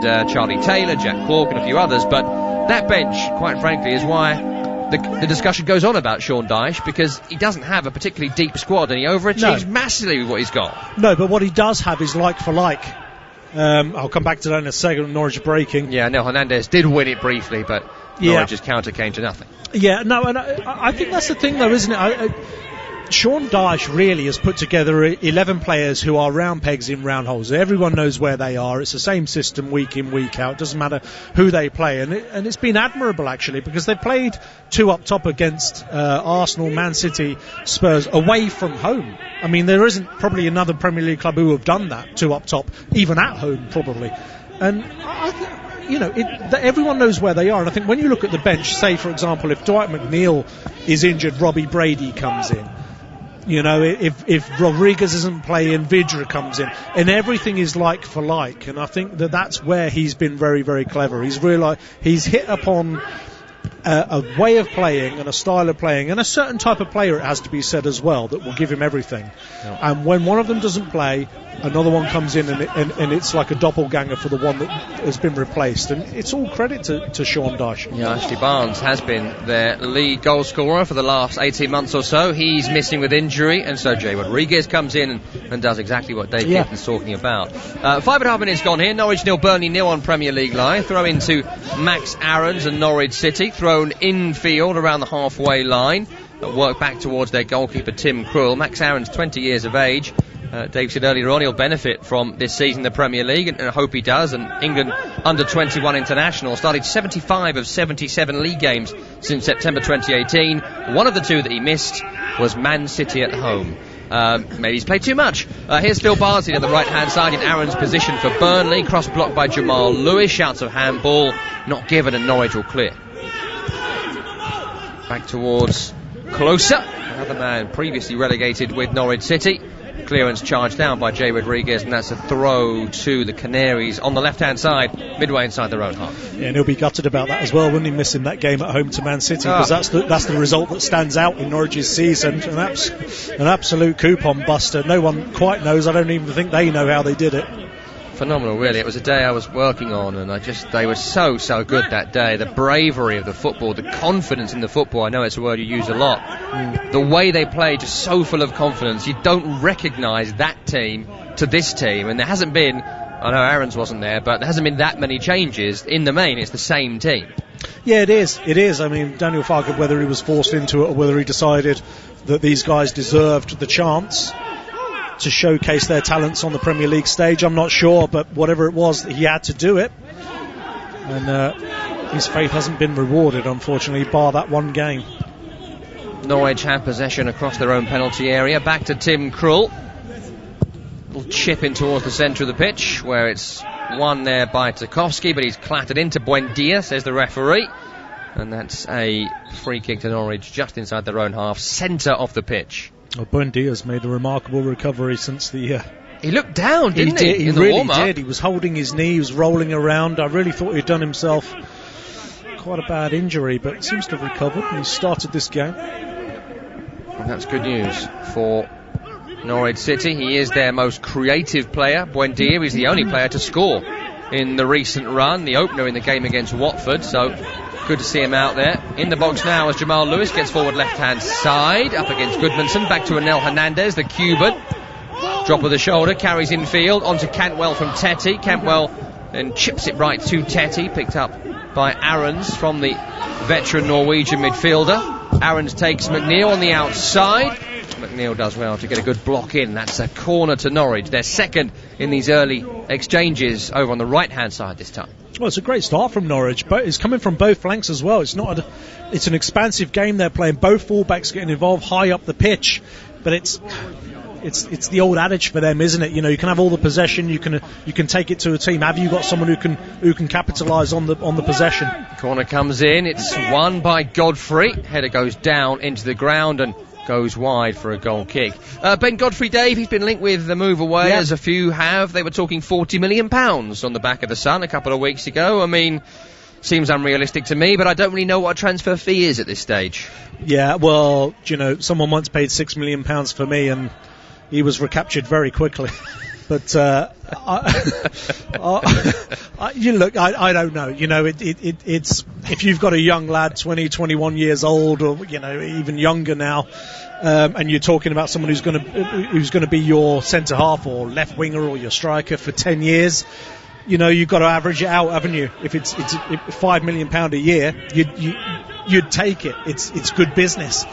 Charlie Taylor, Jack Clark and a few others, but that bench, quite frankly, is why the discussion goes on about Sean Dyche, because he doesn't have a particularly deep squad and he overachieves massively with what he's got. No, but what he does have is like for like. I'll come back to that in a second. Norwich breaking. Yeah, no, Hernandez did win it briefly, but Norwich's counter came to nothing. Yeah, no, and I think that's the thing, though, isn't it? Sean Dyche really has put together 11 players who are round pegs in round holes. Everyone knows where they are. It's the same system week in, week out. It doesn't matter who they play. And it's been admirable, actually, because they've played two up top against Arsenal, Man City, Spurs, away from home. I mean, there isn't probably another Premier League club who have done that, two up top, even at home, probably. And everyone knows where they are. And I think when you look at the bench, say, for example, if Dwight McNeil is injured, Robbie Brady comes in. You know, if Rodriguez isn't playing, Vidra comes in, and everything is like for like. And I think that's where he's been very, very clever. He's hit upon a way of playing and a style of playing and a certain type of player, it has to be said as well, that will give him everything. Yeah. And when one of them doesn't play, another one comes in and it's like a doppelganger for the one that has been replaced. And it's all credit to Sean Dyche. Yeah, Ashley Barnes has been their lead goal scorer for the last 18 months or so. He's missing with injury, and so Jay Rodriguez comes in and does exactly what Dave Keaton's talking about. 5.5 minutes gone here. Norwich 0, Burnley 0 on Premier League Live. Throw into Max Aarons and Norwich City. Thrown infield around the halfway line. Work back towards their goalkeeper Tim Krul. Max Aarons, 20 years of age. Dave said earlier on he'll benefit from this season in the Premier League, and I hope he does. And England under-21 international, started 75 of 77 league games since September 2018. One of the two that he missed was Man City at home. Maybe he's played too much. Here's Phil Bardsley on the right-hand side in Aaron's position for Burnley. Cross blocked by Jamal Lewis. Shouts of handball, not given, and Norwich will clear. Back towards Closer, another man previously relegated with Norwich City. Clearance charged down by Jay Rodriguez, and that's a throw to the Canaries on the left-hand side, midway inside their own half. Yeah, and he'll be gutted about that as well, wouldn't he, missing that game at home to Man City, because that's the result that stands out in Norwich's season. An absolute coupon buster. No one quite knows. I don't even think they know how they did it. Phenomenal, really. It was a day I was working on, and they were so good that day. The bravery of the football, the confidence in the football. I know it's a word you use a lot. The way they play, just so full of confidence. You don't recognise that team to this team, and there hasn't been, I know Aarons wasn't there, but there hasn't been that many changes. In the main, it's the same team. Yeah, it is. I mean, Daniel Farke, whether he was forced into it or whether he decided that these guys deserved the chance to showcase their talents on the Premier League stage, I'm not sure, but whatever it was, he had to do it, and his faith hasn't been rewarded, unfortunately, bar that one game. Norwich have possession across their own penalty area. Back to Tim Krul. Little chip in towards the centre of the pitch, where it's won there by Tarkowski, but he's clattered into Buendia, says the referee, and that's a free kick to Norwich just inside their own half, centre of the pitch. Well, Buendia's made a remarkable recovery since the... He looked down, didn't he? He really did. He was holding his knee, he was rolling around. I really thought he'd done himself quite a bad injury, but seems to have recovered, and he started this game. And that's good news for Norwich City. He is their most creative player. Buendia is the only player to score in the recent run, the opener in the game against Watford, so good to see him out there. In the box now as Jamal Lewis gets forward left-hand side, up against Goodmanson, back to Anel Hernandez, the Cuban. Drop of the shoulder, carries infield, onto Cantwell from Tetty. Cantwell then chips it right to Tetty, picked up by Aarons from the veteran Norwegian midfielder. Aarons takes McNeil on the outside. McNeil does well to get a good block in. That's a corner to Norwich. They're second in these early exchanges over on the right-hand side this time. Well, it's a great start from Norwich, but it's coming from both flanks as well. It's an expansive game they're playing. Both fullbacks getting involved high up the pitch, but it's the old adage for them, isn't it? You know, you can have all the possession, you can take it to a team. Have you got someone who can capitalise on the possession? Corner comes in. It's won by Godfrey. Header goes down into the ground and goes wide for a goal kick. Ben Godfrey, Dave, he's been linked with the move away, as a few have. They were talking £40 million on the back of the Sun a couple of weeks ago. I mean, seems unrealistic to me, but I don't really know what a transfer fee is at this stage. Yeah, well, you know, someone once paid £6 million for me, and he was recaptured very quickly. But look, I don't know. You know, it's if you've got a young lad, 20, 21 years old, or you know, even younger now, and you're talking about someone who's going to be your centre half or left winger or your striker for 10 years. You know, you've got to average it out, haven't you? If it's £5 million a year, you'd take it. It's good business.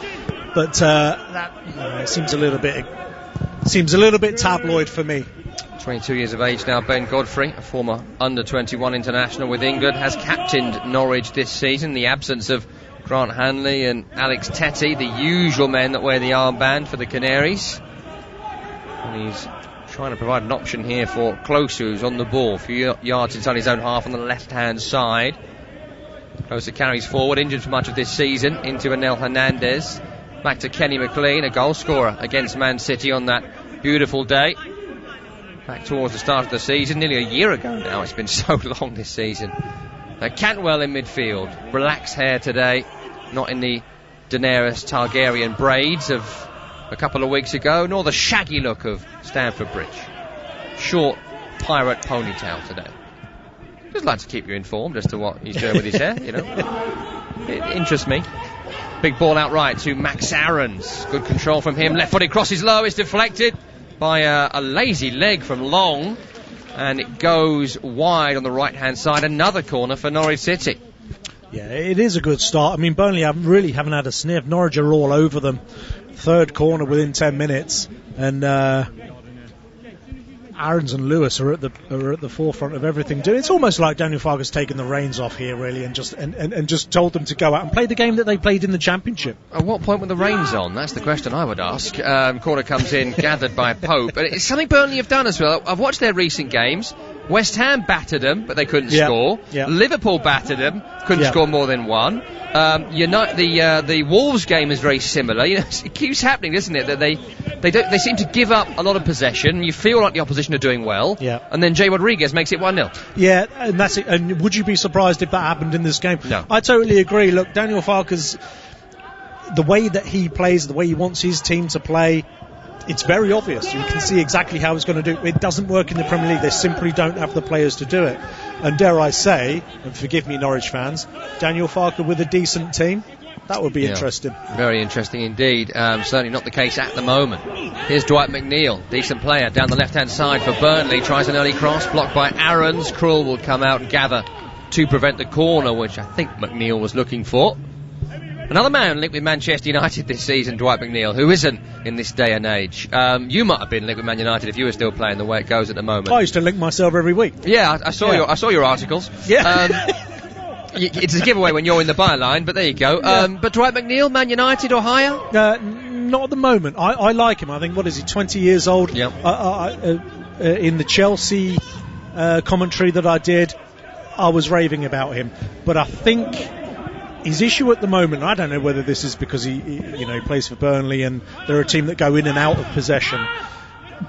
But it seems a little bit tabloid for me. 22 years of age now, Ben Godfrey, a former under-21 international with England, has captained Norwich this season. The absence of Grant Hanley and Alex Tetty, the usual men that wear the armband for the Canaries. And he's trying to provide an option here for Close, who's on the ball, a few yards inside his own half on the left-hand side. Close carries forward, injured for much of this season, into Anel Hernandez. Back to Kenny McLean, a goal scorer against Man City on that beautiful day. Back towards the start of the season, nearly a year ago now. It's been so long this season. Cantwell in midfield. Relaxed hair today, not in the Daenerys Targaryen braids of a couple of weeks ago, nor the shaggy look of Stamford Bridge. Short pirate ponytail today. Just like to keep you informed as to what he's doing with his hair, you know. It interests me. Big ball out right to Max Aarons. Good control from him. Left-footed crosses low. It's deflected by a lazy leg from Long. And it goes wide on the right-hand side. Another corner for Norwich City. Yeah, it is a good start. I mean, Burnley haven't had a sniff. Norwich are all over them. Third corner within 10 minutes. And Aarons and Lewis are at the forefront of everything. It's almost like Daniel Farke's taken the reins off here, really, and just told them to go out and play the game that they played in the Championship. At what point were the reins on? That's the question I would ask. Corner comes in, gathered by Pope. But it's something Burnley have done as well. I've watched their recent games. West Ham battered them, but they couldn't score. Yep. Liverpool battered them, couldn't score more than one. The Wolves game is very similar. You know, it keeps happening, doesn't it? That they seem to give up a lot of possession. You feel like the opposition are doing well, and then Jay Rodriguez makes it 1-0. Yeah, and that's it. And would you be surprised if that happened in this game? No, I totally agree. Look, Daniel Farke's the way that he plays, the way he wants his team to play. It's very obvious. You can see exactly how he's going to do it. It doesn't work in the Premier League. They simply don't have the players to do it. And dare I say, and forgive me, Norwich fans, Daniel Farke with a decent team, that would be interesting. Very interesting indeed. Certainly not the case at the moment. Here's Dwight McNeil, decent player, down the left-hand side for Burnley. Tries an early cross, blocked by Aarons. Krul will come out and gather to prevent the corner, which I think McNeil was looking for. Another man linked with Manchester United this season, Dwight McNeil, who isn't in this day and age. You might have been linked with Man United if you were still playing the way it goes at the moment. I used to link myself every week. Yeah, I saw your articles. Yeah. It's a giveaway when you're in the byline, but there you go. But Dwight McNeil, Man United or higher? Not at the moment. I like him. I think, what is he, 20 years old? Yep. In the Chelsea commentary that I did, I was raving about him. But I think his issue at the moment, I don't know whether this is because he plays for Burnley and they're a team that go in and out of possession,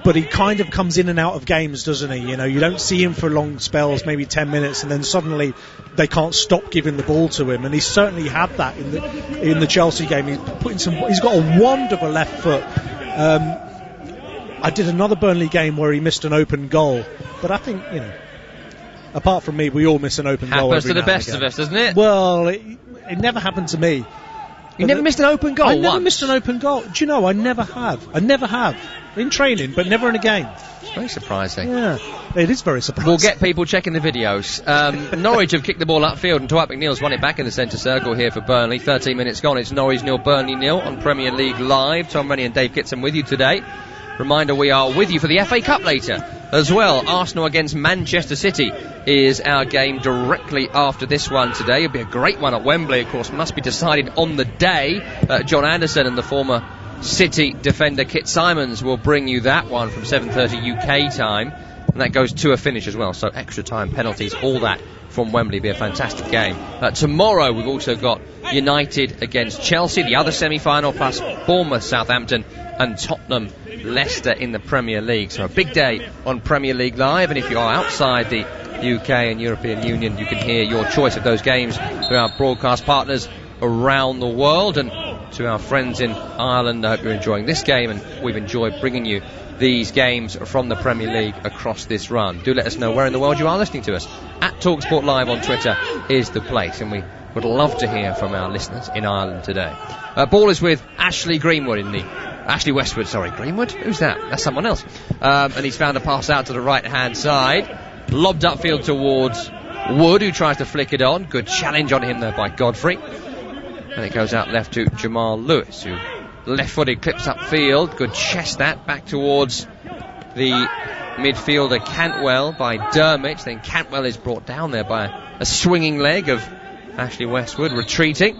but he kind of comes in and out of games, doesn't he? You know, you don't see him for long spells, maybe 10 minutes, and then suddenly they can't stop giving the ball to him. And he certainly had that in the Chelsea game. He's got a wonderful left foot. I did another Burnley game where he missed an open goal, but I think, apart from me, we all miss an open goal. Happens to the best of us, doesn't it? Well, it never happened to me. You never missed an open goal? I never missed an open goal. Do you know, I never have. In training, but never in a game. Very surprising. Yeah, it is very surprising. We'll get people checking the videos. Norwich have kicked the ball upfield, and Dwight McNeil's won it back in the centre circle here for Burnley. 13 minutes gone. It's Norwich 0, Burnley 0 on Premier League Live. Tom Rennie and Dave Kitson with you today. Reminder, we are with you for the FA Cup later as well. Arsenal against Manchester City is our game directly after this one today. It'll be a great one at Wembley, of course. Must be decided on the day. John Anderson and the former City defender Kit Simons will bring you that one from 7:30 UK time. And that goes to a finish as well. So extra time, penalties, all that from Wembley. Be a fantastic game. Tomorrow we've also got United against Chelsea, the other semi-final, plus Bournemouth, Southampton and Tottenham, Leicester in the Premier League. So a big day on Premier League Live, and if you are outside the UK and European Union, you can hear your choice of those games through our broadcast partners around the world. And to our friends in Ireland. I hope you're enjoying this game, and we've enjoyed bringing you these games from the Premier League across this run. Do let us know where in the world you are listening to us. At TalkSport Live on Twitter is the place, and we would love to hear from our listeners in Ireland today. Ball is with Ashley Westwood, sorry. Greenwood? Who's that? That's someone else. And he's found a pass out to the right-hand side. Lobbed upfield towards Wood, who tries to flick it on. Good challenge on him there by Godfrey. And it goes out left to Jamal Lewis, who left-footed clips upfield. Good chest that back towards the midfielder Cantwell by Dermot. Then Cantwell is brought down there by a swinging leg of Ashley Westwood, retreating.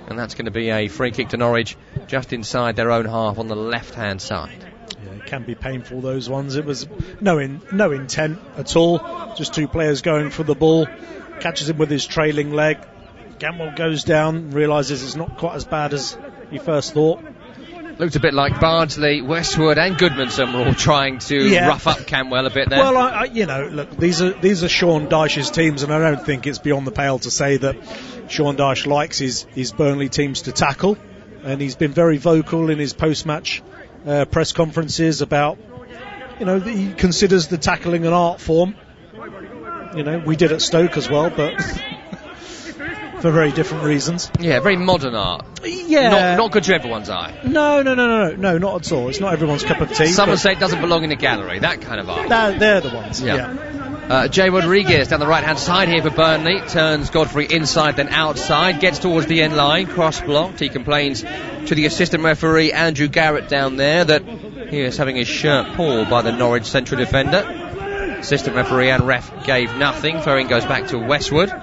And that's going to be a free kick to Norwich just inside their own half on the left-hand side. Yeah, it can be painful, those ones. It was no intent at all. Just two players going for the ball. Catches him with his trailing leg. Cantwell goes down, realises it's not quite as bad as he first thought. Looked a bit like Bardsley, Westwood and Goodmanson were all trying to rough up Cantwell a bit there. Well, look, these are Sean Dyche's teams, and I don't think it's beyond the pale to say that Sean Dyche likes his Burnley teams to tackle, and he's been very vocal in his post-match press conferences about, that he considers the tackling an art form. We did at Stoke as well, but for very different reasons. Yeah, very modern art. Yeah. Not good to everyone's eye. No, not at all. It's not everyone's cup of tea. Some would say it doesn't belong in a gallery, that kind of art. They're the ones, Jay Rodriguez down the right-hand side here for Burnley. Turns Godfrey inside, then outside. Gets towards the end line, cross-blocked. He complains to the assistant referee, Andrew Garrett, down there, that he is having his shirt pulled by the Norwich central defender. Assistant referee and ref gave nothing. Throwing goes back to Westwood.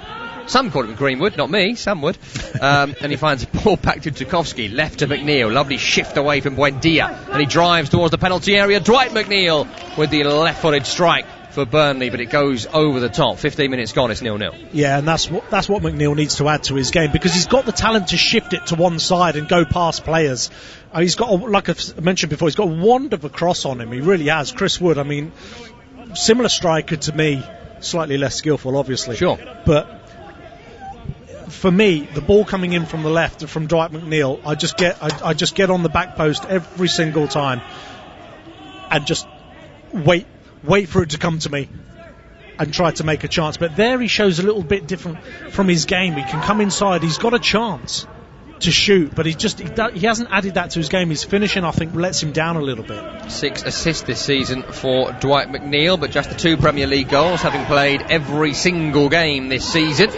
Some called him Greenwood, not me, some would. And he finds a ball back to Tarkowski, left to McNeil. Lovely shift away from Buendia. And he drives towards the penalty area. Dwight McNeil with the left-footed strike for Burnley, but it goes over the top. 15 minutes gone, it's 0-0. Yeah, and that's what McNeil needs to add to his game, because he's got the talent to shift it to one side and go past players. He's got, like I mentioned before, he's got a wand of a cross on him. He really has. Chris Wood, similar striker to me, slightly less skillful, obviously. Sure. But for me, the ball coming in from the left from Dwight McNeil, I just get on the back post every single time and just wait for it to come to me and try to make a chance. But there he shows a little bit different from his game. He can come inside, he's got a chance to shoot, but he hasn't added that to his game. His finishing, I think, lets him down a little bit. 6 assists this season for Dwight McNeil, but just the 2 Premier League goals, having played every single game this season,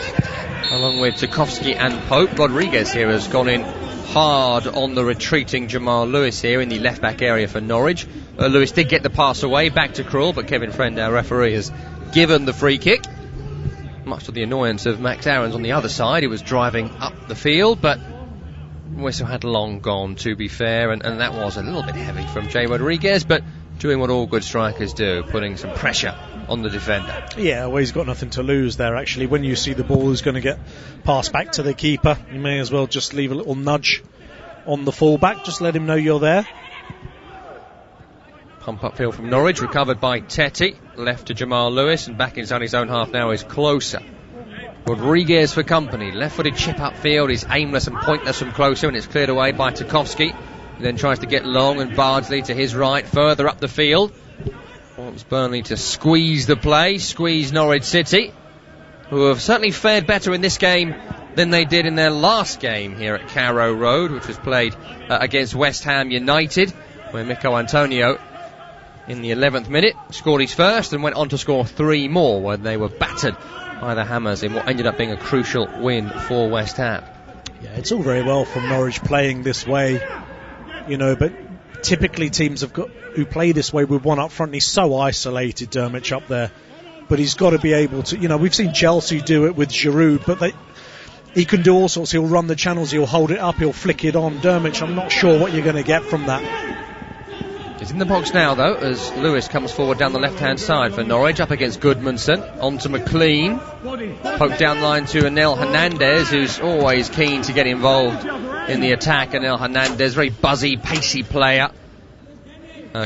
along with Tarkowski and Pope. Rodriguez here has gone in hard on the retreating Jamal Lewis here in the left-back area for Norwich. Lewis did get the pass away, back to Krul, but Kevin Friend, our referee, has given the free kick. Much to the annoyance of Max Aarons on the other side, who was driving up the field, but whistle had long gone, to be fair, and that was a little bit heavy from Jay Rodriguez, but doing what all good strikers do, putting some pressure on the defender. Yeah, well, he's got nothing to lose there, actually. When you see the ball is going to get passed back to the keeper, you may as well just leave a little nudge on the fullback, just let him know you're there. Pump upfield from Norwich, recovered by Tetty, left to Jamal Lewis, and back inside his own half now is Closer. Rodriguez for company, left-footed chip upfield is aimless and pointless from Closer, and it's cleared away by Tarkowski. He then tries to get Long and Bardsley to his right, further up the field. Wants Burnley to squeeze the play, squeeze Norwich City, who have certainly fared better in this game than they did in their last game here at Carrow Road, which was played against West Ham United, where Mikel Antonio, in the 11th minute, scored his first and went on to score 3 more when they were battered by the Hammers in what ended up being a crucial win for West Ham. Yeah, it's all very well from Norwich playing this way, but typically teams who play this way with one up front. He's so isolated, Dermot, up there, but he's got to be able to, we've seen Chelsea do it with Giroud, but he can do all sorts. He'll run the channels, he'll hold it up, he'll flick it on. Dermot, I'm not sure what you're going to get from that. He's in the box now, though, as Lewis comes forward down the left-hand side for Norwich, up against Goodmanson, on to McLean, poked down line to Anel Hernandez, who's always keen to get involved in the attack. Anel Hernandez, very buzzy, pacey player.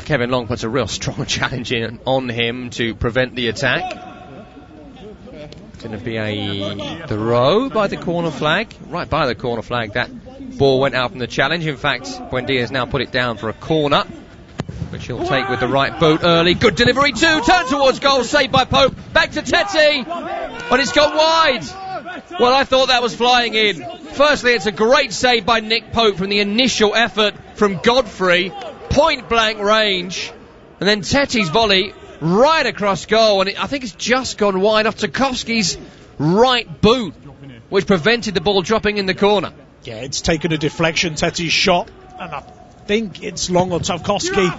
Kevin Long puts a real strong challenge in on him to prevent the attack. Going to be a throw by the corner flag, right by the corner flag, that ball went out from the challenge. In fact, Buendia's now put it down for a corner, which he'll take with the right boot early. Good delivery too, turn towards goal, saved by Pope. Back to Teti, but it's gone wide. Well, I thought that was flying in. Firstly, it's a great save by Nick Pope from the initial effort from Godfrey, point blank range, and then Teti's volley right across goal, and I think it's just gone wide off Tarkowski's right boot, which prevented the ball dropping in the corner. Yeah, it's taken a deflection, Teti's shot, and I think it's long on Tarkowski.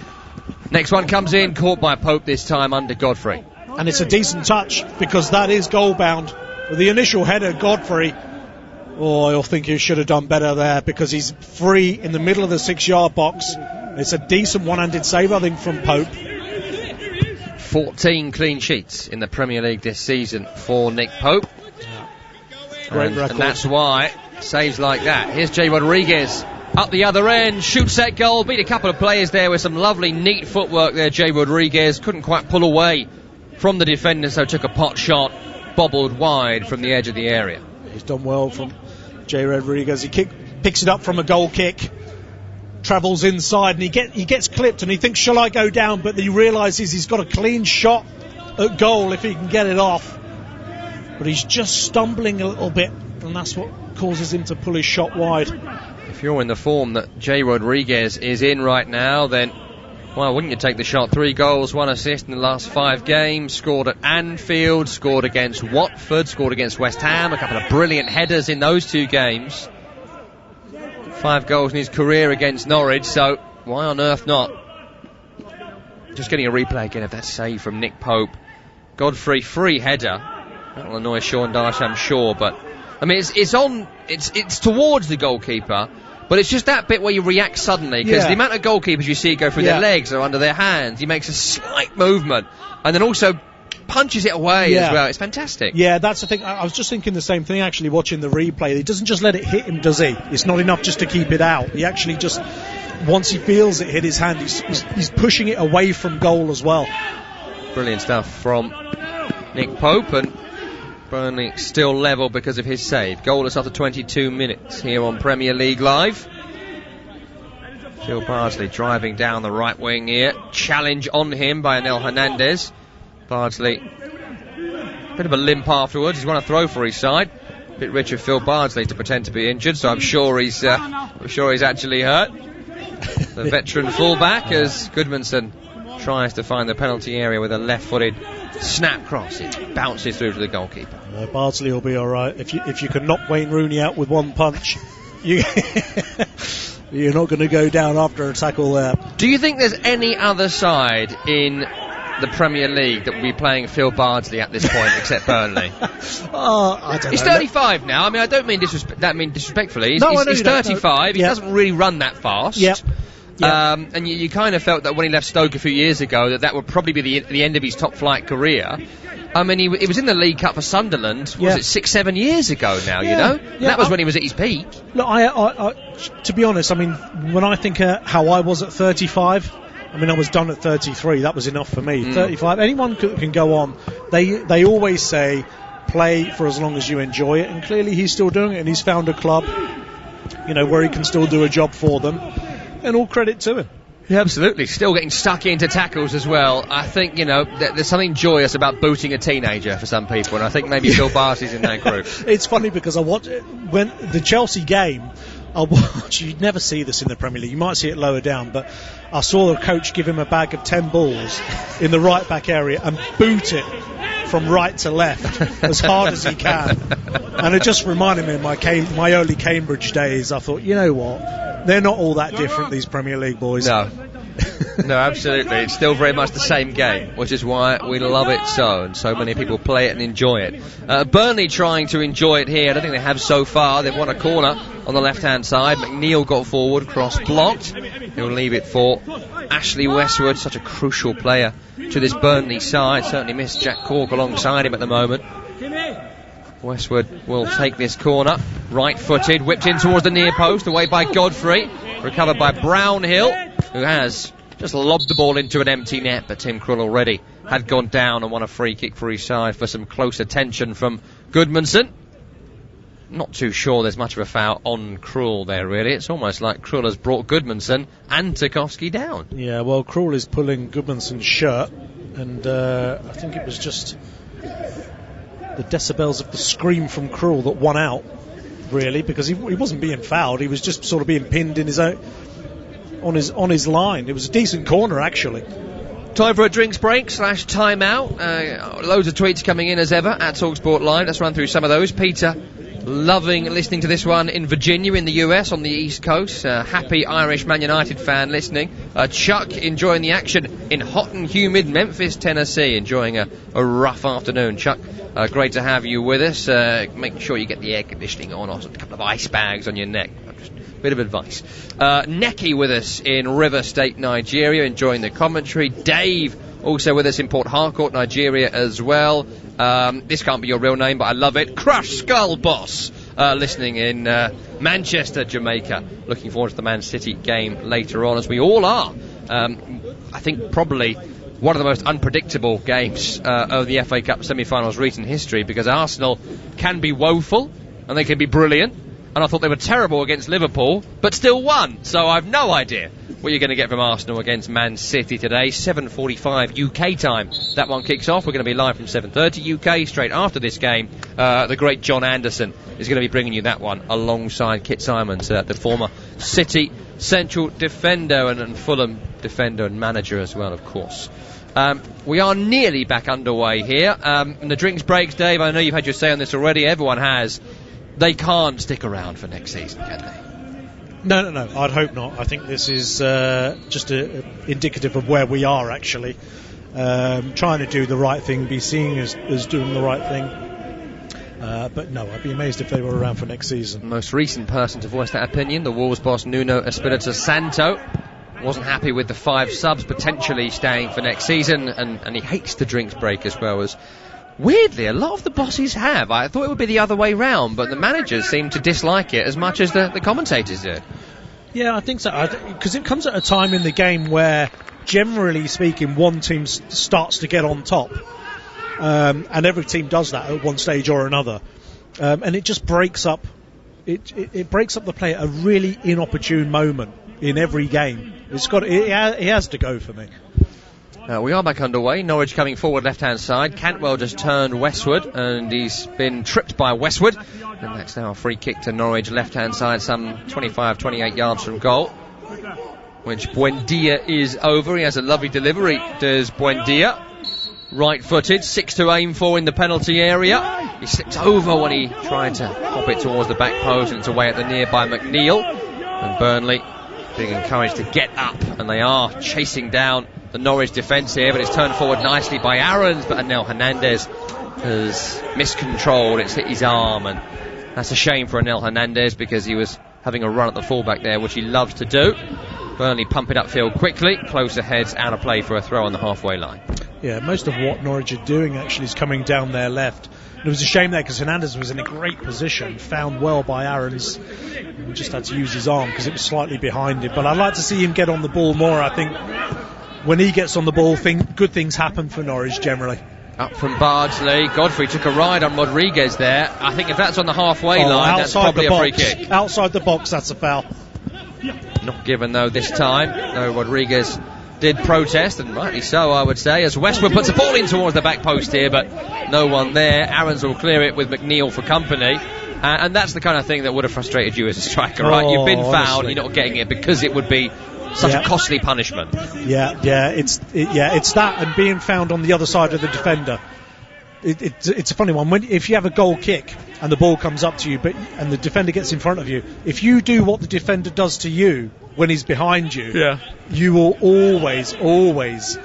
Next one comes in, caught by Pope this time under Godfrey. And it's a decent touch, because that is goal bound. With the initial header, Godfrey, I think he should have done better there, because he's free in the middle of the 6-yard box. It's a decent one-handed save, I think, from Pope. 14 clean sheets in the Premier League this season for Nick Pope. Great record. And that's why saves like that. Here's Jay Rodriguez up the other end, shoots that goal, beat a couple of players there with some lovely neat footwork there. Jay Rodriguez couldn't quite pull away from the defender, so took a pot shot, bobbled wide from the edge of the area. He's done well from Jay Rodriguez. He picks it up from a goal kick, travels inside, and he gets clipped, and he thinks, shall I go down? But he realises he's got a clean shot at goal if he can get it off. But he's just stumbling a little bit, and that's what causes him to pull his shot wide. If you're in the form that Jay Rodriguez is in right now, then, well, wouldn't you take the shot? 3 goals, 1 assist in the last 5 games, scored at Anfield, scored against Watford, scored against West Ham, a couple of brilliant headers in those 2 games. 5 goals in his career against Norwich, so why on earth not? Just getting a replay again of that save from Nick Pope. Godfrey, free header. That'll annoy Sean Dyche, I'm sure, but I mean, it's towards the goalkeeper, but it's just that bit where you react suddenly, because the amount of goalkeepers you see go through their legs or under their hands, he makes a slight movement and then also punches it away as well. It's fantastic. Yeah, that's the thing. I was just thinking the same thing actually watching the replay. He doesn't just let it hit him, does he? It's not enough just to keep it out. He actually just, once he feels it hit his hand, he's pushing it away from goal as well. Brilliant stuff from Nick Pope, and Burnley still level because of his save. Goalless after 22 minutes here on Premier League Live. Phil Bardsley driving down the right wing here. Challenge on him by Anel Hernandez. Bardsley, bit of a limp afterwards. He's won a throw for his side. Bit rich of Phil Bardsley to pretend to be injured, so I'm sure he's actually hurt. The veteran fullback, as Goodmanson tries to find the penalty area with a left-footed snap cross. It bounces through to the goalkeeper. Bardsley will be all right. If you can knock Wayne Rooney out with one punch, you're not going to go down after a tackle there. Do you think there's any other side in the Premier League that will be playing Phil Bardsley at this point except Burnley? I don't know. He's 35 now. I mean, I don't mean disrespectfully. He's 35. He doesn't really run that fast. Yep. And you kind of felt that when he left Stoke a few years ago that would probably be the end of his top flight career. I mean, he was in the League Cup for Sunderland, was it 6-7 years ago now, you know? Yeah, that was when he was at his peak. Look, I to be honest, I mean, when I think how I was at 35, I mean, I was done at 33. That was enough for me. 35. Anyone can go on. They always say play for as long as you enjoy it, and clearly he's still doing it, and he's found a club, where he can still do a job for them, and all credit to him. Yeah, absolutely. Still getting stuck into tackles as well. I think, there's something joyous about booting a teenager for some people, and I think maybe Phil Bardsley's in that group. It's funny because when the Chelsea game, you'd never see this in the Premier League. You might see it lower down, but I saw the coach give him a bag of 10 balls in the right back area and boot it from right to left as hard as he can. And it just reminded me of my early Cambridge days. I thought, you know what? They're not all that different, these Premier League boys. No, absolutely. It's still very much the same game, which is why we love it so, and so many people play it and enjoy it. Burnley trying to enjoy it here. I don't think they have so far. They've won a corner on the left-hand side. McNeil got forward, cross blocked. He'll leave it for Ashley Westwood, such a crucial player to this Burnley side. Certainly missed Jack Cork alongside him at the moment. Westwood will take this corner, right-footed, whipped in towards the near post, away by Godfrey, recovered by Brownhill, who has just lobbed the ball into an empty net, but Tim Krul already had gone down and won a free kick for his side for some close attention from Goodmanson. not too sure there's much of a foul on Krul there, really. It's almost like Krul has brought Goodmanson and Tarkowski down. Yeah, well, Krul is pulling Goodmanson's shirt, and I think it was just the decibels of the scream from Krul that won out, really, because he wasn't being fouled. He was just sort of being pinned in his own, on his line. It was a decent corner, actually. Time for a drinks break / timeout. Loads of tweets coming in as ever at TalkSport Live. Let's run through some of those. Peter, loving listening to this one in Virginia in the US on the East Coast. Happy Irish Man United fan listening. Chuck enjoying the action in hot and humid Memphis, Tennessee. Enjoying a rough afternoon. Chuck, great to have you with us. Make sure you get the air conditioning on, or a couple of ice bags on your neck. Bit of advice. Neki with us in River State, Nigeria, enjoying the commentary. Dave also with us in Port Harcourt, Nigeria as well. This can't be your real name, but I love it. Crush Skull Boss, listening in Manchester, Jamaica. Looking forward to the Man City game later on, as we all are. I think probably one of the most unpredictable games of the FA Cup semi-finals recent history, because Arsenal can be woeful and they can be brilliant. And I thought they were terrible against Liverpool, but still won. So I've no idea what you're going to get from Arsenal against Man City today. 7:45 UK time. That one kicks off. We're going to be live from 7:30 UK straight after this game. The great John Anderson is going to be bringing you that one alongside Kit Simons, the former City central defender and Fulham defender and manager as well, of course. We are nearly back underway here. And the drinks breaks, Dave, I know you've had your say on this already. Everyone has. They can't stick around for next season, can they? No, I'd hope not. I think this is just indicative of where we are, actually. Trying to do the right thing, be seen as doing the right thing. But no, I'd be amazed if they were around for next season. Most recent person to voice that opinion, the Wolves boss Nuno Espirito Santo, wasn't happy with the 5 subs potentially staying for next season, and he hates the drinks break as well as... Weirdly, a lot of the bosses have. I thought it would be the other way round, but the managers seem to dislike it as much as the commentators do. Yeah, I think so. Because it comes at a time in the game where, generally speaking, one team starts to get on top. And every team does that at one stage or another. And it just breaks up. It breaks up the play at a really inopportune moment in every game. It has to go for me. We are back underway. Norwich coming forward left-hand side. Cantwell just turned westward, and he's been tripped by Westwood. And that's now a free kick to Norwich left-hand side, some 25-28 yards from goal, which Buendia is over. He has a lovely delivery, does Buendia. Right-footed, 6 to aim for in the penalty area. He slipped over when he tried to pop it towards the back post, and it's away at the near by McNeil. And Burnley being encouraged to get up, and they are chasing down the Norwich defence here, but it's turned forward nicely by Aarons, but Anel Hernandez has miscontrolled. It's hit his arm, and that's a shame for Anel Hernandez, because he was having a run at the fullback there, which he loves to do. Burnley pump it upfield quickly, closer heads, out of play for a throw on the halfway line. Yeah, most of what Norwich are doing actually is coming down their left. And it was a shame there, because Hernandez was in a great position, found well by Aarons, and just had to use his arm because it was slightly behind him. But I'd like to see him get on the ball more. I think when he gets on the ball, good things happen for Norwich generally. Up from Bardsley, Godfrey took a ride on Rodriguez there. I think if that's on the halfway line, that's probably a free kick. Outside the box, that's a foul. Not given though this time. No, Rodriguez did protest, and rightly so, I would say, as Westwood puts a ball in towards the back post here, but no one there. Aarons will clear it with McNeil for company. And that's the kind of thing that would have frustrated you as a striker, right? You've been fouled, you're not getting it because it would be such a costly punishment. It's that, and being found on the other side of the defender. It's a funny one. If you have a goal kick and the ball comes up to you, and the defender gets in front of you, if you do what the defender does to you when he's behind you, you will always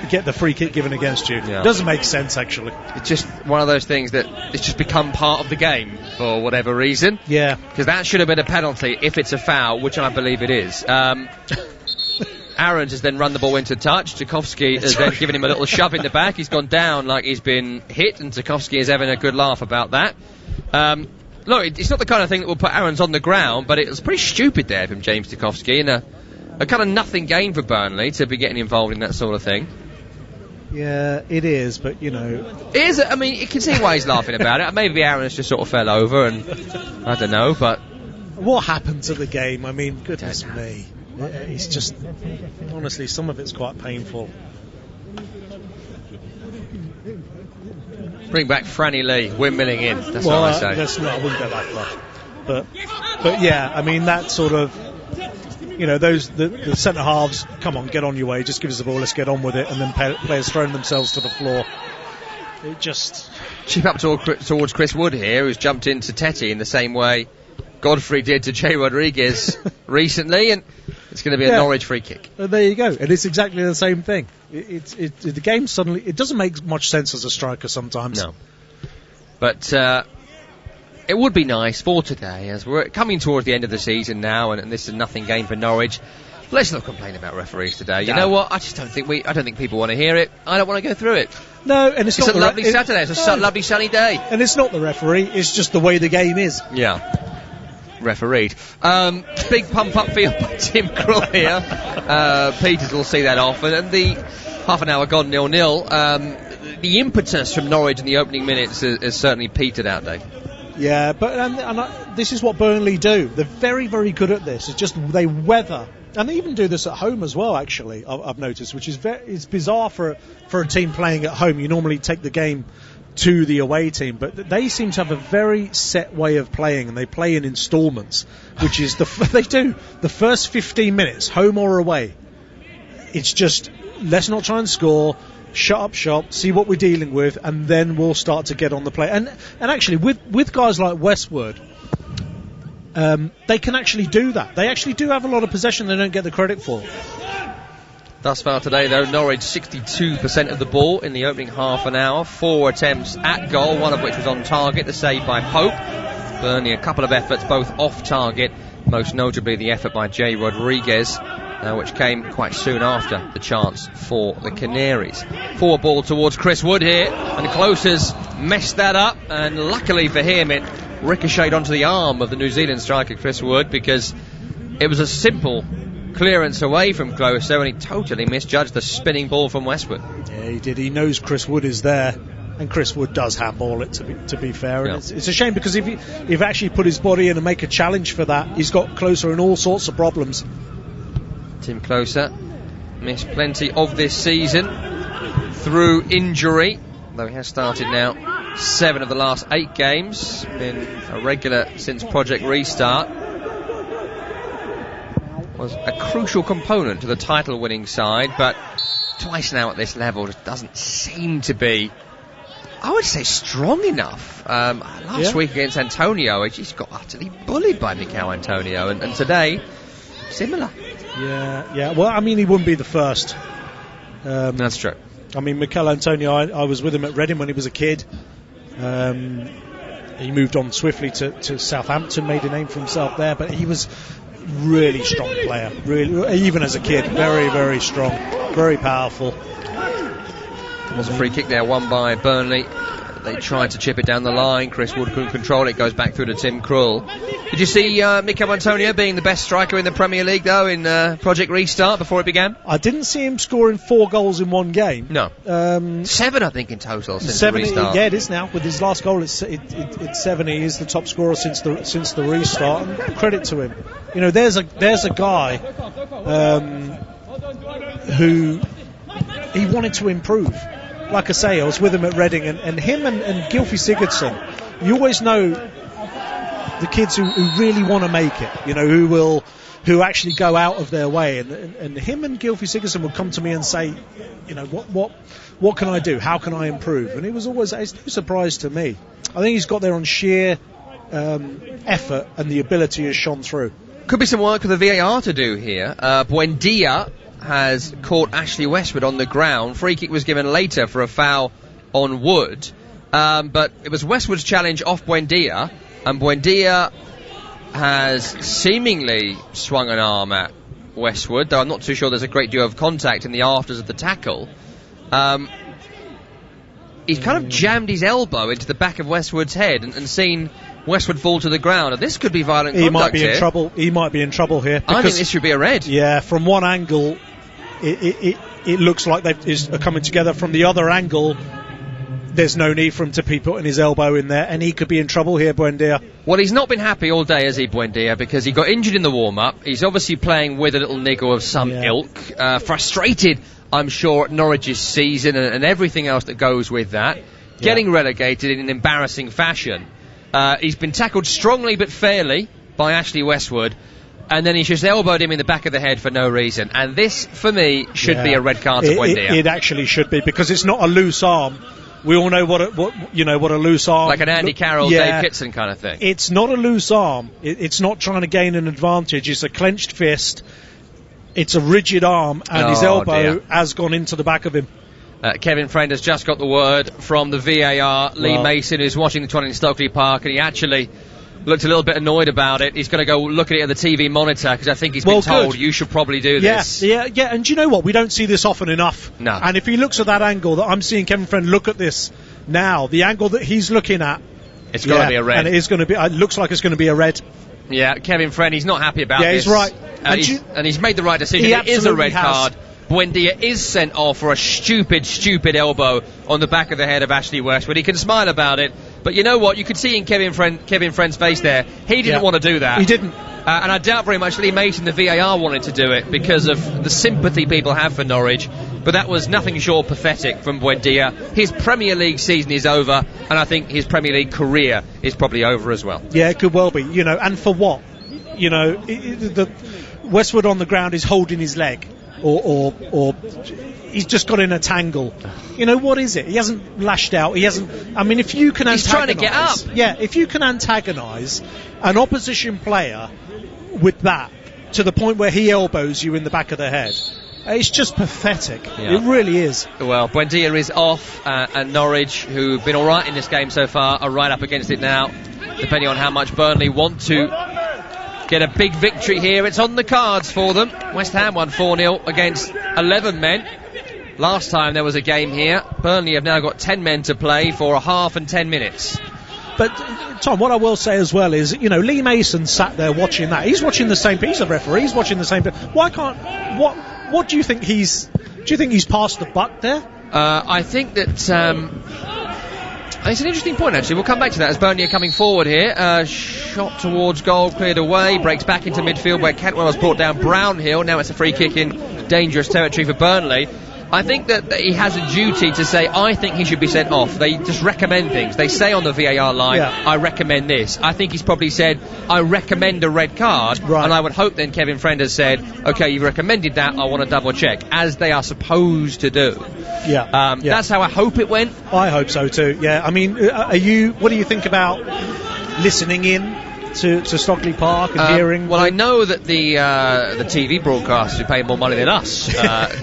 get the free kick given against you. It doesn't make sense, actually. It's just one of those things that it's just become part of the game for whatever reason. Yeah. Because that should have been a penalty if it's a foul, which I believe it is. Aarons has then run the ball into touch. Tarkowski has then given him a little shove in the back. He's gone down like he's been hit, and Tarkowski is having a good laugh about that. Look, it's not the kind of thing that will put Aarons on the ground, but it was pretty stupid there from James Tarkowski in a kind of nothing game for Burnley to be getting involved in that sort of thing. Yeah, it is, but you know... I mean, you can see why he's laughing about it. Maybe Aaron's just sort of fell over and... I don't know, but... What happened to the game? I mean, goodness me. It's just... Honestly, some of it's quite painful. Bring back Franny Lee, windmilling in. That's what I say. I wouldn't go that far. But yeah, I mean, that sort of... You know, the centre halves, come on, get on your way, just give us the ball, let's get on with it, and then players throwing themselves to the floor. It just... Chip up towards Chris Wood here, who's jumped into Tetty in the same way Godfrey did to Jay Rodriguez recently, and it's going to be a Norwich free kick. There you go, and it's exactly the same thing. The game suddenly... It doesn't make much sense as a striker sometimes. No. But... it would be nice for today, as we're coming towards the end of the season now, and this is a nothing game for Norwich. Let's not complain about referees today. You know what? I just don't think people want to hear it. I don't want to go through it. No, and it's not a lovely Saturday. It's a lovely sunny day, and it's not the referee. It's just the way the game is. Yeah. Refereed. Big pump up field by Tim Krul here. Peters will see that off, and the half an hour gone 0-0. The impetus from Norwich in the opening minutes has certainly petered out, Dave. Yeah, but this is what Burnley do. They're very, very good at this. It's just they weather, and they even do this at home as well. Actually, I've noticed, which is it's bizarre for a team playing at home. You normally take the game to the away team, but they seem to have a very set way of playing, and they play in instalments, which is they do the first 15 minutes, home or away. It's just let's not try and score. Shut up shop, see what we're dealing with, and then we'll start to get on the play. And actually, with guys like Westwood, they can actually do that. They actually do have a lot of possession they don't get the credit for. Thus far today, though, Norwich 62% of the ball in the opening half an hour. 4 attempts at goal, one of which was on target, the save by Pope. Burnley, a couple of efforts, both off target, most notably the effort by Jay Rodriguez, which came quite soon after the chance for the Canaries. Forward ball towards Chris Wood here, and Close has messed that up, and luckily for him it ricocheted onto the arm of the New Zealand striker Chris Wood, because it was a simple clearance away from Close, and he totally misjudged the spinning ball from Westwood. Yeah, he did. He knows Chris Wood is there, and Chris Wood does handball it, to be fair. And it's a shame, because if he actually put his body in and make a challenge for that, he's got Closer in all sorts of problems. Tim Closer missed plenty of this season through injury, though he has started now 7 of the last 8 games, been a regular since Project Restart. Was a crucial component to the title winning side, but twice now at this level just doesn't seem to be, I would say, strong enough. Last week against Antonio, he just got utterly bullied by Mikel Antonio, and today similar. Yeah. Well, I mean, he wouldn't be the first. That's true. I mean, Mikel Antonio, I was with him at Reading when he was a kid. He moved on swiftly to Southampton, made a name for himself there, but he was really strong player. Really, even as a kid, very, very strong, very powerful. There was a free kick there, won by Burnley. They tried to chip it down the line. Chris Wood couldn't control it. Goes back through to Tim Krul. Did you see Mikel Antonio being the best striker in the Premier League, though, in Project Restart before it began? I didn't see him scoring 4 goals in one game. No. 7, I think, in total since the restart. Yeah, it is now. With his last goal, it's 7. He is the top scorer since the restart. And credit to him. You know, there's a guy who he wanted to improve. Like I say, I was with him at Reading, and him and Gylfi Sigurdsson, you always know the kids who really want to make it, you know, who actually go out of their way, and him and Gylfi Sigurdsson would come to me and say, you know, what can I do? How can I improve? And it was always a surprise to me. I think he's got there on sheer effort, and the ability has shone through. Could be some work for the VAR to do here. Buendia has caught Ashley Westwood on the ground. Free kick was given later for a foul on Wood, but it was Westwood's challenge off Buendia, and Buendia has seemingly swung an arm at Westwood, though I'm not too sure there's a great deal of contact in the afters of the tackle. He's kind of jammed his elbow into the back of Westwood's head and seen Westwood fall to the ground, and this could be violent conduct here. He might be in trouble here. I think this should be a red. Yeah, from one angle, it looks like they're coming together. From the other angle, there's no need for him to be putting his elbow in there, and he could be in trouble here, Buendia. Well, he's not been happy all day, has he, Buendia, because he got injured in the warm-up. He's obviously playing with a little niggle of some ilk. Frustrated, I'm sure, at Norwich's season and everything else that goes with that. Getting relegated in an embarrassing fashion. He's been tackled strongly but fairly by Ashley Westwood, and then he's just elbowed him in the back of the head for no reason. And this, for me, should be a red card to Buendia. It actually should be, because it's not a loose arm. We all know what a loose arm, like an Andy Carroll, Dave Kitson kind of thing. It's not a loose arm. It's not trying to gain an advantage. It's a clenched fist. It's a rigid arm, and his elbow has gone into the back of him. Kevin Friend has just got the word from the VAR. Lee Mason is watching the 20 in Stockley Park, and he actually looked a little bit annoyed about it. He's going to go look at it on the TV monitor, because I think he's been told, you should probably do this. Yeah, and do you know what? We don't see this often enough. No. And if he looks at that angle that I'm seeing Kevin Friend look at this now, the angle that he's looking at, it's got to be a red. And it is going to be. It looks like it's going to be a red. Yeah, Kevin Friend, he's not happy about this. Yeah, he's right. And he's made the right decision. It is a red card. Buendia is sent off for a stupid elbow on the back of the head of Ashley Westwood. He can smile about it, but you know what? You could see in Kevin Friend's face there, he didn't want to do that. He didn't. And I doubt very much Lee Mason, the VAR, wanted to do it because of the sympathy people have for Norwich. But that was nothing short pathetic from Buendia. His Premier League season is over, and I think his Premier League career is probably over as well. Yeah, it could well be. And for what? The Westwood on the ground is holding his leg. Or he's just got in a tangle. What is it? He hasn't lashed out. He hasn't. I mean, if you can he's trying to get up. Yeah, if you can antagonise an opposition player with that to the point where he elbows you in the back of the head, it's just pathetic. Yeah. It really is. Well, Buendia is off, and Norwich, who've been all right in this game so far, are right up against it now, depending on how much Burnley want to get a big victory here. It's on the cards for them. West Ham won 4-0 against 11 men. Last time there was a game here, Burnley have now got 10 men to play for a half and 10 minutes. But, Tom, what I will say as well is, Lee Mason sat there watching that. He's watching the same, he's a referee, he's watching the same. Why can't, what do you think do you think he's passed the buck there? I think that, it's an interesting point, actually. We'll come back to that as Burnley are coming forward here. Shot towards goal, cleared away, breaks back into midfield where Cantwell has brought down Brownhill. Now it's a free kick in dangerous territory for Burnley. I think that he has a duty to say, I think he should be sent off. They just recommend things. They say on the VAR line, I recommend this. I think he's probably said, I recommend a red card. Right. And I would hope then Kevin Friend has said, OK, you've recommended that, I want to double check, as they are supposed to do. That's how I hope it went. I hope so too, yeah. I mean, what do you think about listening in to Stockley Park and hearing? Well, I know that the TV broadcasters who pay more money than us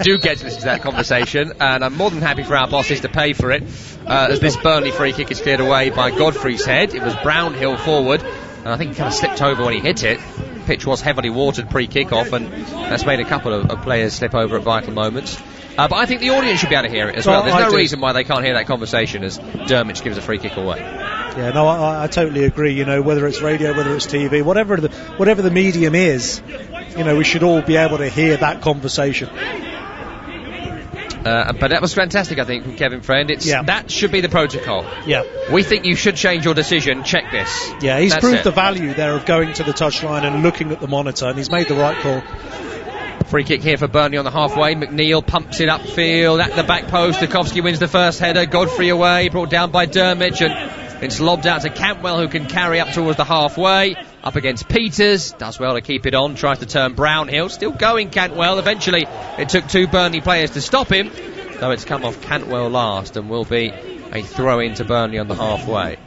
do get to listen to that conversation, and I'm more than happy for our bosses to pay for it. As this Burnley free kick is cleared away by Godfrey's head. It was Brownhill forward, and I think he kind of slipped over when he hit it. Pitch was heavily watered pre-kick-off, and that's made a couple of players slip over at vital moments. But I think the audience should be able to hear it as well. There's no reason why they can't hear that conversation as Dermot gives a free kick away. Yeah, no, I totally agree. Whether it's radio, whether it's TV, whatever the medium is, we should all be able to hear that conversation. But that was fantastic, I think, from Kevin Friend. That should be the protocol. Yeah. We think you should change your decision. Check this. Yeah, he's proved the value there of going to the touchline and looking at the monitor, and he's made the right call. Free kick here for Burnley on the halfway. McNeil pumps it upfield at the back post. Tarkowski wins the first header. Godfrey away, brought down by Dermot, and it's lobbed out to Cantwell, who can carry up towards the halfway. Up against Peters, does well to keep it on, tries to turn Brownhill, still going Cantwell. Eventually it took two Burnley players to stop him, though it's come off Cantwell last and will be a throw in to Burnley on the halfway.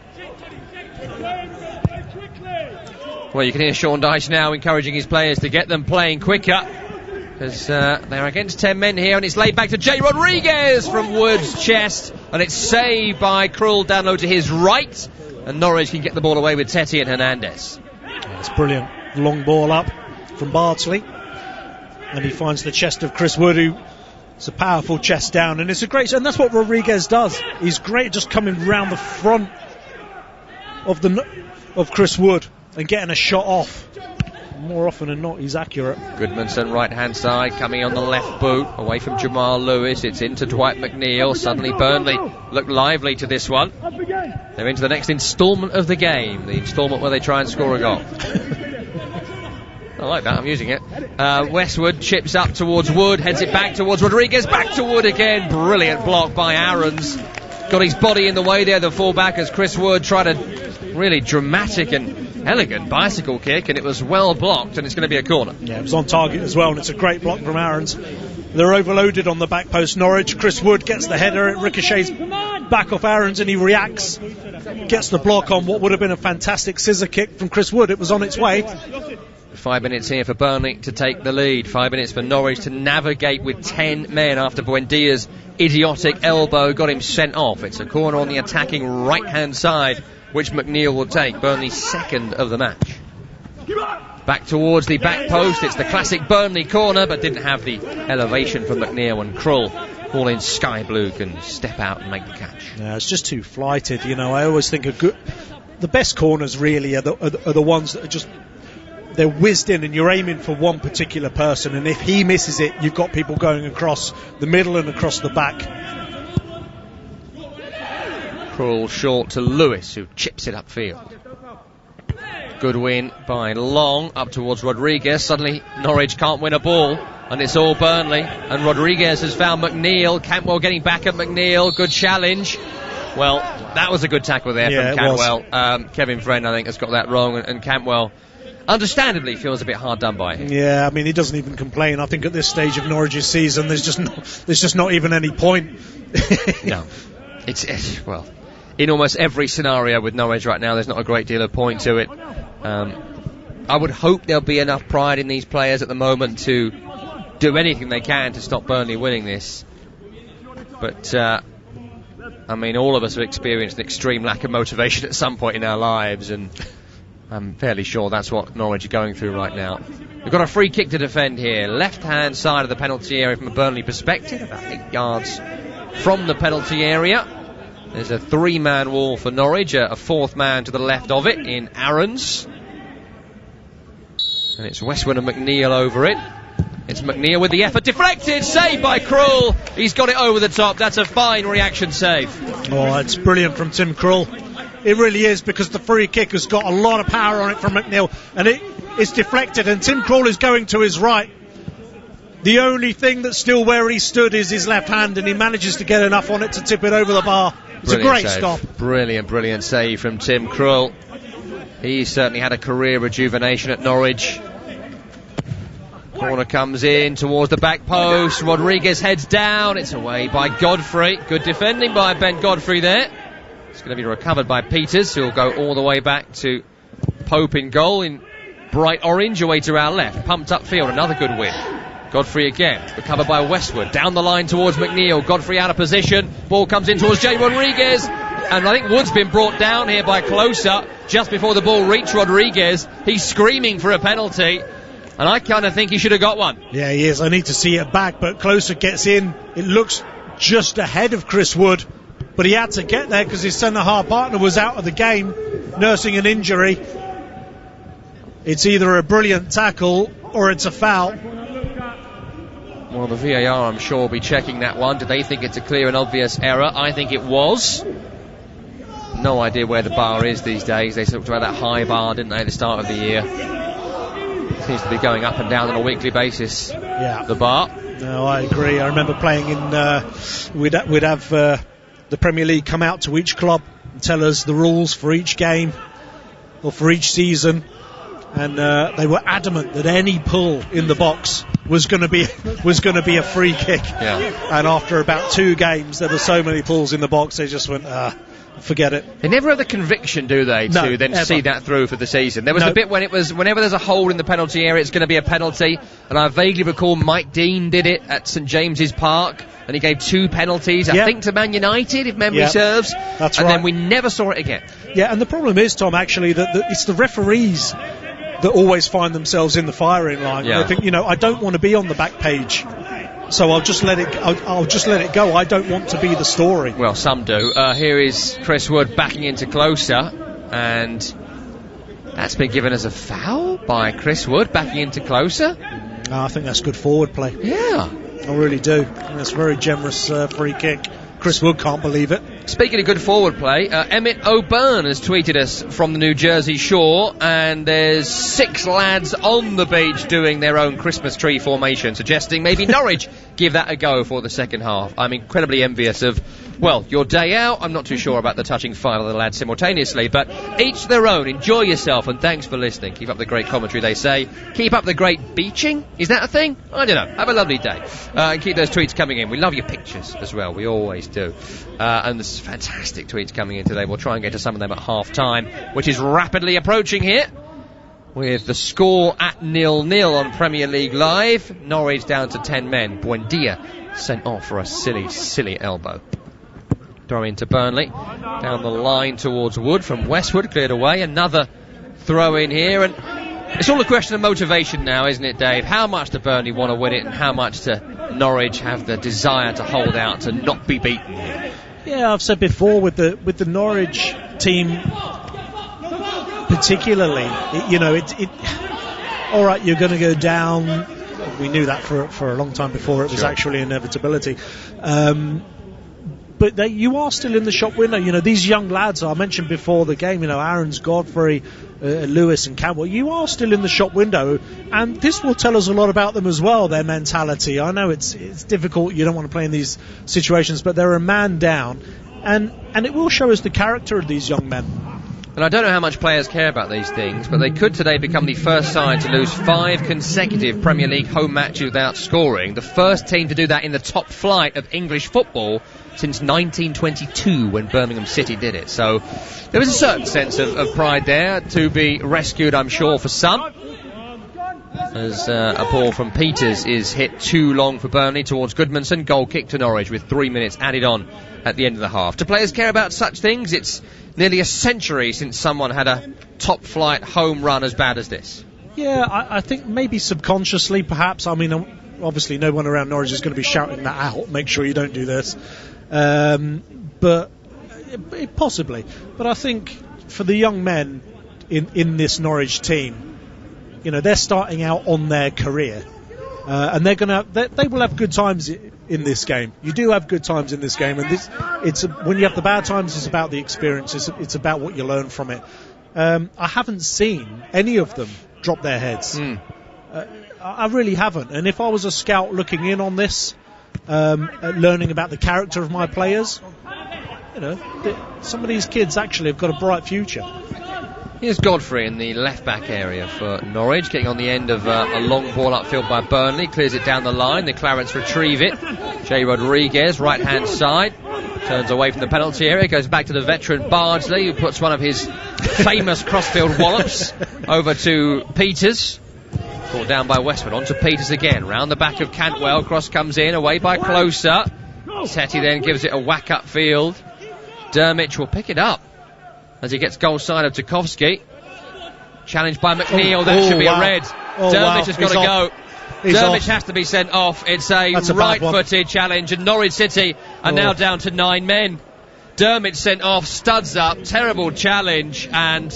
Well, you can hear Sean Dyche now encouraging his players to get them playing quicker, because they're against 10 men here, and it's laid back to Jay Rodriguez from Wood's chest, and it's saved by Krul down low to his right, and Norwich can get the ball away with Teti and Hernandez. It's brilliant. Long ball up from Bartley, and he finds the chest of Chris Wood, who it's a powerful chest down, and it's a great, and that's what Rodriguez does. He's great just coming round the front of Chris Wood and getting a shot off. more often than not, he's accurate. Goodmanson, right-hand side, coming on the left boot, away from Jamal Lewis. It's into Dwight McNeil. Suddenly Burnley look lively to this one. They're into the next instalment of the game, the instalment where they try and score a goal. I like that, I'm using it. Westwood chips up towards Wood, heads it back towards Rodriguez, back to Wood again. Brilliant block by Aarons. Got his body in the way there, the fullback, as Chris Wood tried a really dramatic and elegant bicycle kick, and it was well blocked, and it's going to be a corner. Yeah, it was on target as well, and it's a great block from Aarons. They're overloaded on the back post, Norwich. Chris Wood gets the header, it ricochets back off Aarons, and he reacts, gets the block on what would have been a fantastic scissor kick from Chris Wood. It was on its way. 5 minutes here for Burnley to take the lead. 5 minutes for Norwich to navigate with 10 men after Buendia's idiotic elbow got him sent off. It's a corner on the attacking right-hand side, which McNeil will take. Burnley's second of the match. Back towards the back post. It's the classic Burnley corner, but didn't have the elevation from McNeil, and Krull, all in sky blue, can step out and make the catch. Yeah, it's just too flighted. You know, I always think the best corners really are the ones that are just, they're whizzed in and you're aiming for one particular person, and if he misses it, you've got people going across the middle and across the back. Krull short to Lewis, who chips it upfield. Good win by Long up towards Rodriguez. Suddenly Norwich can't win a ball, and it's all Burnley, and Rodriguez has found McNeil. Cantwell getting back at McNeil. Good challenge. Well, that was a good tackle there from Cantwell. Kevin Friend, I think, has got that wrong, and Cantwell understandably feels a bit hard done by him. Yeah, I mean, he doesn't even complain. I think at this stage of Norwich's season, there's just not even any point. No, it's well, in almost every scenario with Norwich right now, there's not a great deal of point to it. I would hope there'll be enough pride in these players at the moment to do anything they can to stop Burnley winning this. But I mean, all of us have experienced an extreme lack of motivation at some point in our lives, and I'm fairly sure that's what Norwich are going through right now. We've got a free kick to defend here. Left-hand side of the penalty area from a Burnley perspective, about 8 yards from the penalty area. There's a 3-man wall for Norwich, a 4th man to the left of it in Aarons. And it's Westwood and McNeil over it. It's McNeil with the effort, deflected, saved by Krull. He's got it over the top. That's a fine reaction save. Oh, it's brilliant from Tim Krull. It really is, because the free kick has got a lot of power on it from McNeil, and it's deflected, and Tim Krull is going to his right. The only thing that's still where he stood is his left hand, and he manages to get enough on it to tip it over the bar. It's a great stop. Brilliant save from Tim Krull. He certainly had a career rejuvenation at Norwich. Corner comes in towards the back post. Rodriguez heads down. It's away by Godfrey. Good defending by Ben Godfrey there. It's going to be recovered by Peters, who will go all the way back to Pope in goal in bright orange, away to our left. Pumped upfield, another good win. Godfrey again, recovered by Westwood. Down the line towards McNeil. Godfrey out of position. Ball comes in towards Jay Rodriguez. And I think Wood's been brought down here by Closer just before the ball reached Rodriguez. He's screaming for a penalty, and I kind of think he should have got one. Yeah, he is. I need to see it back, but Closer gets in. It looks just ahead of Chris Wood, but he had to get there because his centre-half partner was out of the game, nursing an injury. It's either a brilliant tackle or it's a foul. Well, the VAR, I'm sure, will be checking that one. Do they think it's a clear and obvious error? I think it was. No idea where the bar is these days. They talked about that high bar, didn't they, at the start of the year? Seems to be going up and down on a weekly basis. Yeah. The bar. No, I agree. I remember playing in... we'd have the Premier League come out to each club and tell us the rules for each game or for each season. And they were adamant that any pull in the box was going to be a free kick. Yeah. And after about 2 games, there were so many pulls in the box, they just went, forget it. They never have the conviction, do they, to then see that through for the season. There was a bit when it was, whenever there's a hole in the penalty area, it's going to be a penalty. And I vaguely recall Mike Dean did it at St James's Park, and he gave 2 penalties, I think, to Man United, if memory serves. That's and right. then we never saw it again. Yeah, and the problem is, Tom, actually, that it's the referees that always find themselves in the firing line. Yeah. They think, I don't want to be on the back page, so I'll just let it. I'll just let it go. I don't want to be the story. Well, some do. Here is Chris Wood backing into Closer, and That's been given as a foul by Chris Wood, backing into closer. I think that's good forward play. Yeah. I really do. That's a very generous free kick. Chris Wood can't believe it. Speaking of good forward play, Emmett O'Byrne has tweeted us from the New Jersey shore, and there's 6 lads on the beach doing their own Christmas tree formation, suggesting maybe Norwich give that a go for the second half. I'm incredibly envious of, well, your day out. I'm not too sure about the touching 5 of the lads simultaneously, but each their own. Enjoy yourself, and thanks for listening. Keep up the great commentary, they say. Keep up the great beaching. Is that a thing? I don't know. Have a lovely day. And keep those tweets coming in. We love your pictures as well. We always do. And there's fantastic tweets coming in today. We'll try and get to some of them at half-time, which is rapidly approaching here, with the score at 0-0 on Premier League Live. Norwich down to 10 men. Buendia sent off for a silly elbow. Throw into Burnley. Down the line towards Wood from Westwood. Cleared away. Another throw in here. And it's all a question of motivation now, isn't it, Dave? How much do Burnley want to win it, and how much do Norwich have the desire to hold out, to not be beaten? Yeah, I've said before, with the Norwich team particularly, all right, you're going to go down. We knew that for a long time before it was actually inevitability. But you are still in the shop window. These young lads I mentioned before the game, Aarons, Godfrey, Lewis and Campbell, you are still in the shop window, and this will tell us a lot about them as well, their mentality. I know it's difficult, you don't want to play in these situations, but they're a man down, and it will show us the character of these young men. And I don't know how much players care about these things, but they could today become the first side to lose 5 consecutive Premier League home matches without scoring. The first team to do that in the top flight of English football since 1922, when Birmingham City did it. So there is a certain sense of pride there to be rescued, I'm sure, for some. As a ball from Peters is hit too long for Burnley towards Goodmanson. Goal kick to Norwich with 3 minutes added on at the end of the half. Do players care about such things? It's nearly a century since someone had a top-flight home run as bad as this. Yeah, I think maybe subconsciously, perhaps. I mean, obviously no one around Norwich is going to be shouting that out. Make sure you don't do this. But possibly. But I think for the young men in this Norwich team, they're starting out on their career, and they will have good times in this game. You do have good times in this game, and when you have the bad times, it's about the experience. It's about what you learn from it. I haven't seen any of them drop their heads. I really haven't. And if I was a scout looking in on this, learning about the character of my players, some of these kids actually have got a bright future. Here's Godfrey in the left-back area for Norwich, getting on the end of a long ball upfield by Burnley. Clears it down the line. The Clarets retrieve it. Jay Rodriguez, right-hand side, turns away from the penalty area. Goes back to the veteran Bardsley, who puts one of his famous crossfield wallops over to Peters. Caught down by Westwood. On to Peters again. Round the back of Cantwell. Cross comes in. Away by Closer. Setti then gives it a whack upfield. Dermich will pick it up as he gets goal side of Tarkowski. Challenged by McNeil. That should be a red. Dermich has got to go. Dermich has to be sent off. It's a right-footed challenge, and Norwich City are now down to 9 men. Dermich sent off, studs up, terrible challenge, and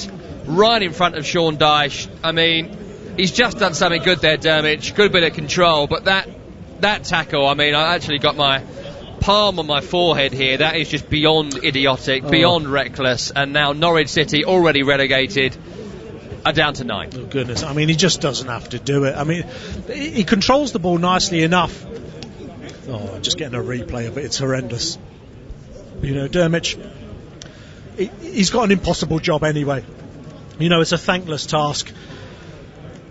right in front of Sean Dyche. I mean, he's just done something good there, Dermich. Good bit of control, but that tackle, I mean, I actually got my palm on my forehead here. That is just beyond idiotic, beyond reckless, and now Norwich City, already relegated, are down to 9. Oh goodness, I mean, he just doesn't have to do it. I mean, he controls the ball nicely enough. Just getting a replay of it, it's horrendous. Dermich, he's got an impossible job anyway. It's a thankless task.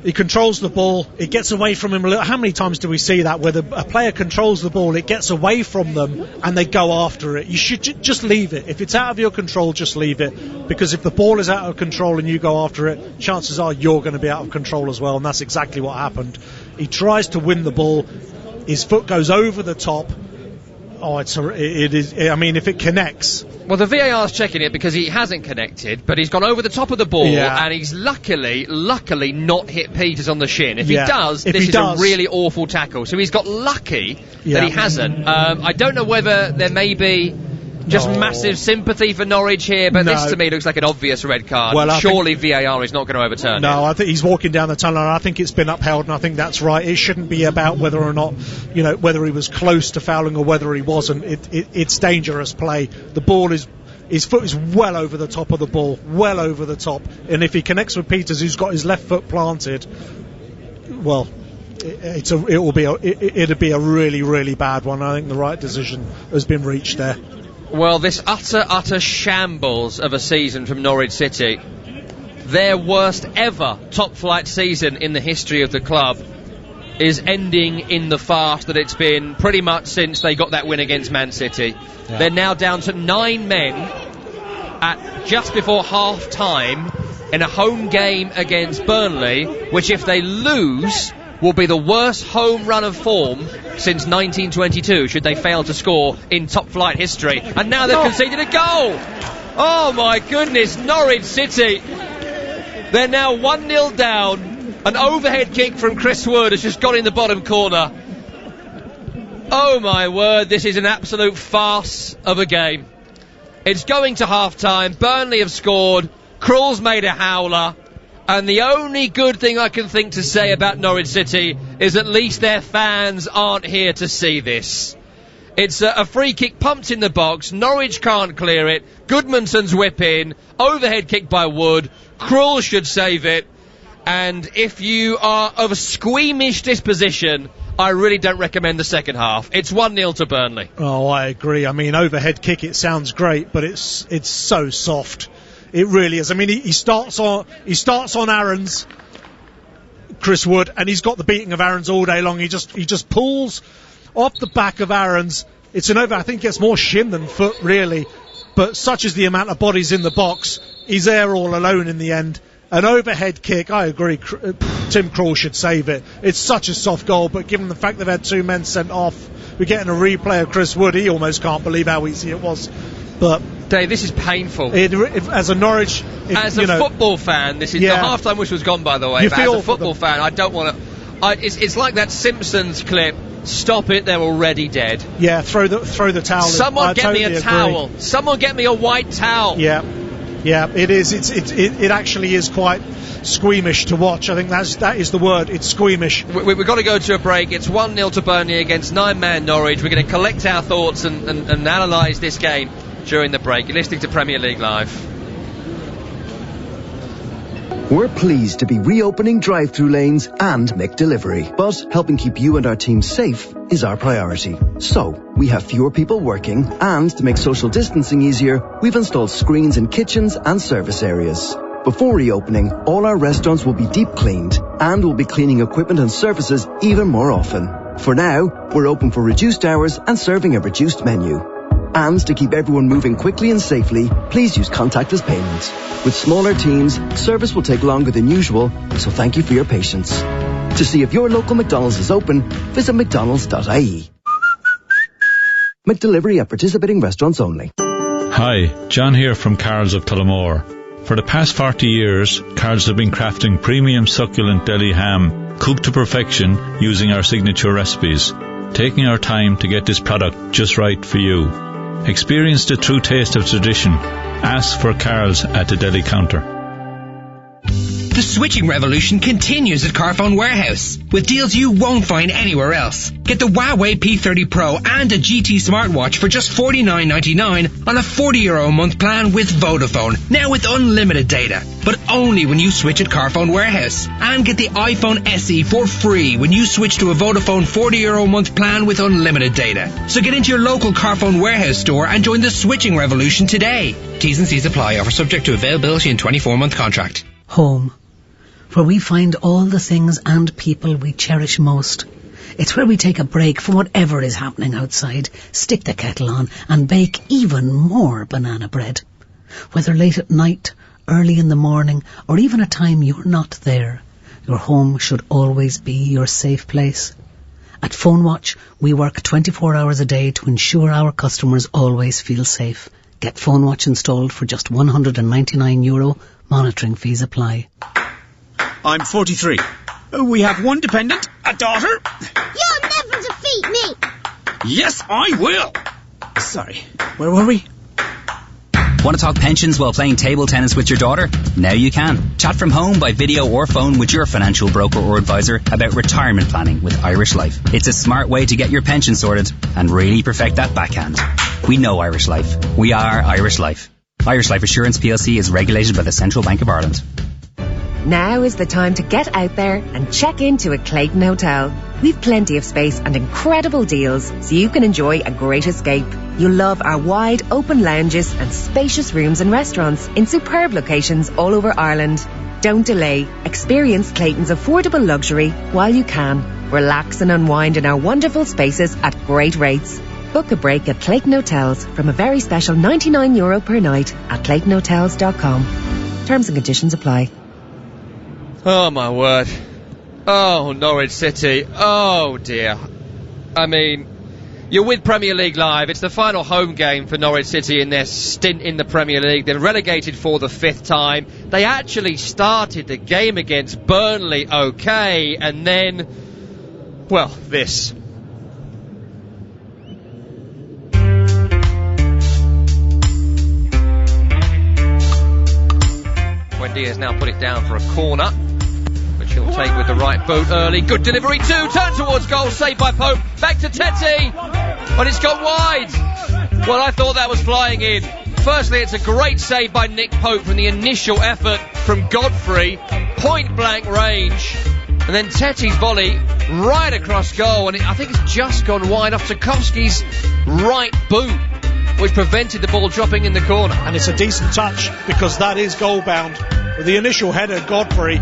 He controls the ball, it gets away from him a little. How many times do we see that, where a player controls the ball, it gets away from them, and they go after it? You should just leave it. If it's out of your control, just leave it. Because if the ball is out of control and you go after it, chances are you're going to be out of control as well, and that's exactly what happened. He tries to win the ball, his foot goes over the top. It is. I mean, if it connects. Well, the VAR's checking it because he hasn't connected, but he's gone over the top of the ball, and he's luckily not hit Peters on the shin. If he does, this is a really awful tackle. So he's got lucky that he hasn't. I don't know whether there may be Just massive sympathy for Norwich here, but this to me looks like an obvious red card. Well, surely VAR is not going to overturn it. No, I think he's walking down the tunnel, and I think it's been upheld, and I think that's right. It shouldn't be about whether or not, whether he was close to fouling or whether he wasn't. It's dangerous play. The ball his foot is well over the top of the ball, well over the top, and if he connects with Peters, who's got his left foot planted, well, it'll be a really, really bad one. I think the right decision has been reached there. Well, this utter shambles of a season from Norwich City, their worst ever top-flight season in the history of the club, is ending in the farce that it's been pretty much since they got that win against Man City. Yeah. They're now down to 9 men at just before half-time in a home game against Burnley, which if they lose will be the worst home run of form since 1922, should they fail to score in top-flight history. And now they've conceded a goal! Oh my goodness, Norwich City! They're now 1-0 down. An overhead kick from Chris Wood has just gone in the bottom corner. Oh my word, this is an absolute farce of a game. It's going to half-time, Burnley have scored, Krul's made a howler, and the only good thing I can think to say about Norwich City is at least their fans aren't here to see this. It's a free kick pumped in the box, Norwich can't clear it, Goodmanson's whip in, overhead kick by Wood, Krul should save it, and if you are of a squeamish disposition, I really don't recommend the second half. It's 1-0 to Burnley. Oh, I agree. I mean, overhead kick, it sounds great, but it's so soft. It really is. I mean, he starts on Aaron's, Chris Wood, and he's got the beating of Aaron's all day long. He just pulls off the back of Aaron's. It's an over. I think it's more shin than foot, really. But such is the amount of bodies in the box, he's there all alone in the end. An overhead kick, I agree. Tim Krul should save it. It's such a soft goal, but given the fact they've had 2 men sent off, we're getting a replay of Chris Wood. He almost can't believe how easy it was. But Dave, this is painful. As a Norwich... as a football fan, this is... The half-time whistle was gone, by the way, but as a football fan, I don't want to... It's like that Simpsons clip, stop it, they're already dead. Yeah, throw the towel in. Someone get me a towel. Someone get me a white towel. Yeah, it is. It actually is quite squeamish to watch. I think that is the word. It's squeamish. We've got to go to a break. It's 1-0 to Burnley against 9-man Norwich. We're going to collect our thoughts and analyse this game during the break. You're listening to Premier League Live. We're pleased to be reopening drive-through lanes and McDelivery, but helping keep you and our team safe is our priority. So, we have fewer people working, and to make social distancing easier, we've installed screens in kitchens and service areas. Before reopening, all our restaurants will be deep cleaned, and we'll be cleaning equipment and surfaces even more often. For now, we're open for reduced hours and serving a reduced menu. And to keep everyone moving quickly and safely, please use contactless payment. With smaller teams, service will take longer than usual, so thank you for your patience. To see if your local McDonald's is open, visit mcdonalds.ie. McDelivery at participating restaurants only. Hi, John here from Carl's of Tullamore. For the past 40 years, Carl's have been crafting premium succulent deli ham, cooked to perfection using our signature recipes, taking our time to get this product just right for you. Experience the true taste of tradition. Ask for Carl's at the deli counter. The switching revolution continues at Carphone Warehouse with deals you won't find anywhere else. Get the Huawei P30 Pro and a GT smartwatch for just $49.99 on a €40 a month plan with Vodafone, now with unlimited data, but only when you switch at Carphone Warehouse. And get the iPhone SE for free when you switch to a Vodafone €40 a month plan with unlimited data. So get into your local Carphone Warehouse store and join the switching revolution today. T's and C's apply. Offer subject to availability and 24-month contract. Home, where we find all the things and people we cherish most. It's where we take a break from whatever is happening outside, stick the kettle on and bake even more banana bread. Whether late at night, early in the morning, or even a time you're not there, your home should always be your safe place. At PhoneWatch, we work 24 hours a day to ensure our customers always feel safe. Get PhoneWatch installed for just €199. Monitoring fees apply. I'm 43. We have one dependent, a daughter. You'll never defeat me! Yes, I will! Sorry, where were we? Want to talk pensions while playing table tennis with your daughter? Now you can. Chat from home by video or phone with your financial broker or advisor about retirement planning with Irish Life. It's a smart way to get your pension sorted and really perfect that backhand. We know Irish Life. We are Irish Life. Irish Life Assurance PLC is regulated by the Central Bank of Ireland. Now is the time to get out there and check into a Clayton hotel. We've plenty of space and incredible deals, so you can enjoy a great escape. You'll love our wide open lounges and spacious rooms and restaurants in superb locations all over Ireland. Don't delay. Experience Clayton's affordable luxury while you can. Relax and unwind in our wonderful spaces at great rates. Book a break at Clayton Hotels from a very special €99 per night at claytonhotels.com. Terms and conditions apply. Oh, my word. Oh, Norwich City. Oh, dear. I mean, you're with Premier League Live. It's the final home game for Norwich City in their stint in the Premier League. They're relegated for the 5th time. They actually started the game against Burnley okay, and then, well, this. Wendy has now put it down for a corner, which he'll take with the right boot early. Good delivery too, turn towards goal, saved by Pope. Back to Tete, but it's gone wide. Well, I thought that was flying in. Firstly, it's a great save by Nick Pope from the initial effort from Godfrey, point blank range. And then Tete's volley right across goal, and I think it's just gone wide off Tarkowski's right boot, which prevented the ball dropping in the corner. And it's a decent touch, because that is goal bound. With the initial header, Godfrey,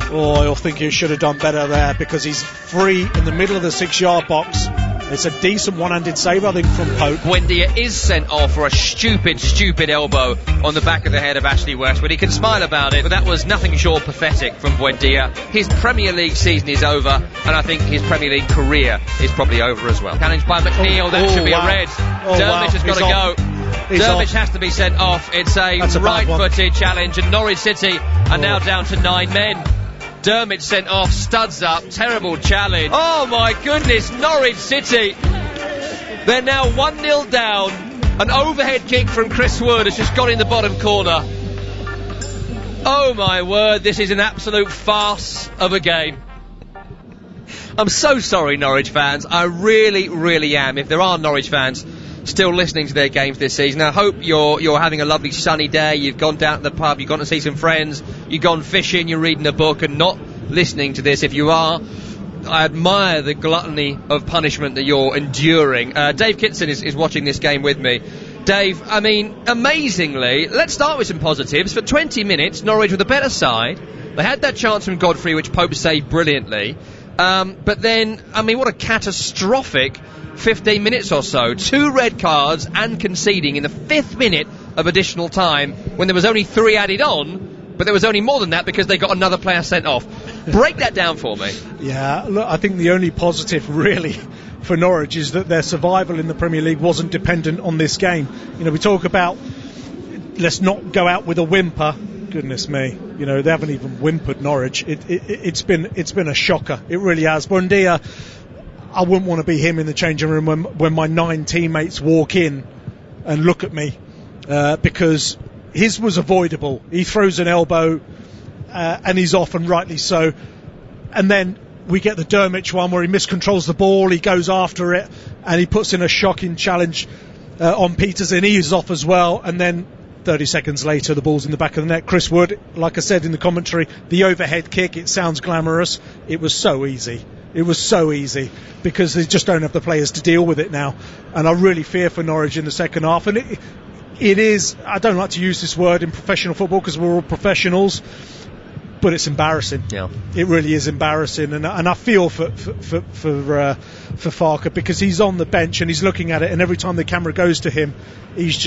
he'll think he should have done better there, because he's free in the middle of the 6-yard box. It's a decent one-handed save, I think, from Pope. Buendia is sent off for a stupid elbow on the back of the head of Ashley Westwood. He can smile about it, but that was nothing short pathetic from Buendia. His Premier League season is over, and I think his Premier League career is probably over as well. Challenged by McNeil, that should be a red. Dermot has got to go. Dermot has to be sent off. It's a right-footed challenge, and Norwich City are now down to 9 men. Dermot sent off, studs up, terrible challenge. Oh my goodness, Norwich City. They're now 1-0 down. An overhead kick from Chris Wood has just got in the bottom corner. Oh my word, this is an absolute farce of a game. I'm so sorry, Norwich fans. I really, really am. If there are Norwich fans still listening to their games this season, I hope you're having a lovely sunny day. You've gone down to the pub, you've gone to see some friends, you've gone fishing, you're reading a book and not listening to this. If you are, I admire the gluttony of punishment that you're enduring. Dave Kitson is watching this game with me. Dave, I mean, amazingly, let's start with some positives. For 20 minutes, Norwich were the better side. They had that chance from Godfrey, which Pope saved brilliantly. But then, I mean, what a catastrophic 15 minutes or so. 2 red cards and conceding in the 5th minute of additional time when there was only 3 added on, but there was only more than that because they got another player sent off. Break that down for me. Yeah, look, I think the only positive really for Norwich is that their survival in the Premier League wasn't dependent on this game. You know, we talk about let's not go out with a whimper. Goodness me, you know, they haven't even whimpered Norwich. It's been a shocker. It really has. Buendia, I wouldn't want to be him in the changing room when my 9 teammates walk in and look at me, because his was avoidable. He throws an elbow and he's off, and rightly so. And then we get the Dermot one where he miscontrols the ball, he goes after it, and he puts in a shocking challenge on Peterson. He is off as well, and then 30 seconds later, the ball's in the back of the net. Chris Wood, like I said in the commentary, the overhead kick, it sounds glamorous. It was so easy. It was so easy because they just don't have the players to deal with it now. And I really fear for Norwich in the second half. And it is, I don't like to use this word in professional football because we're all professionals, but it's embarrassing. Yeah, it really is embarrassing, and I feel for Farker because he's on the bench and he's looking at it, and every time the camera goes to him, he's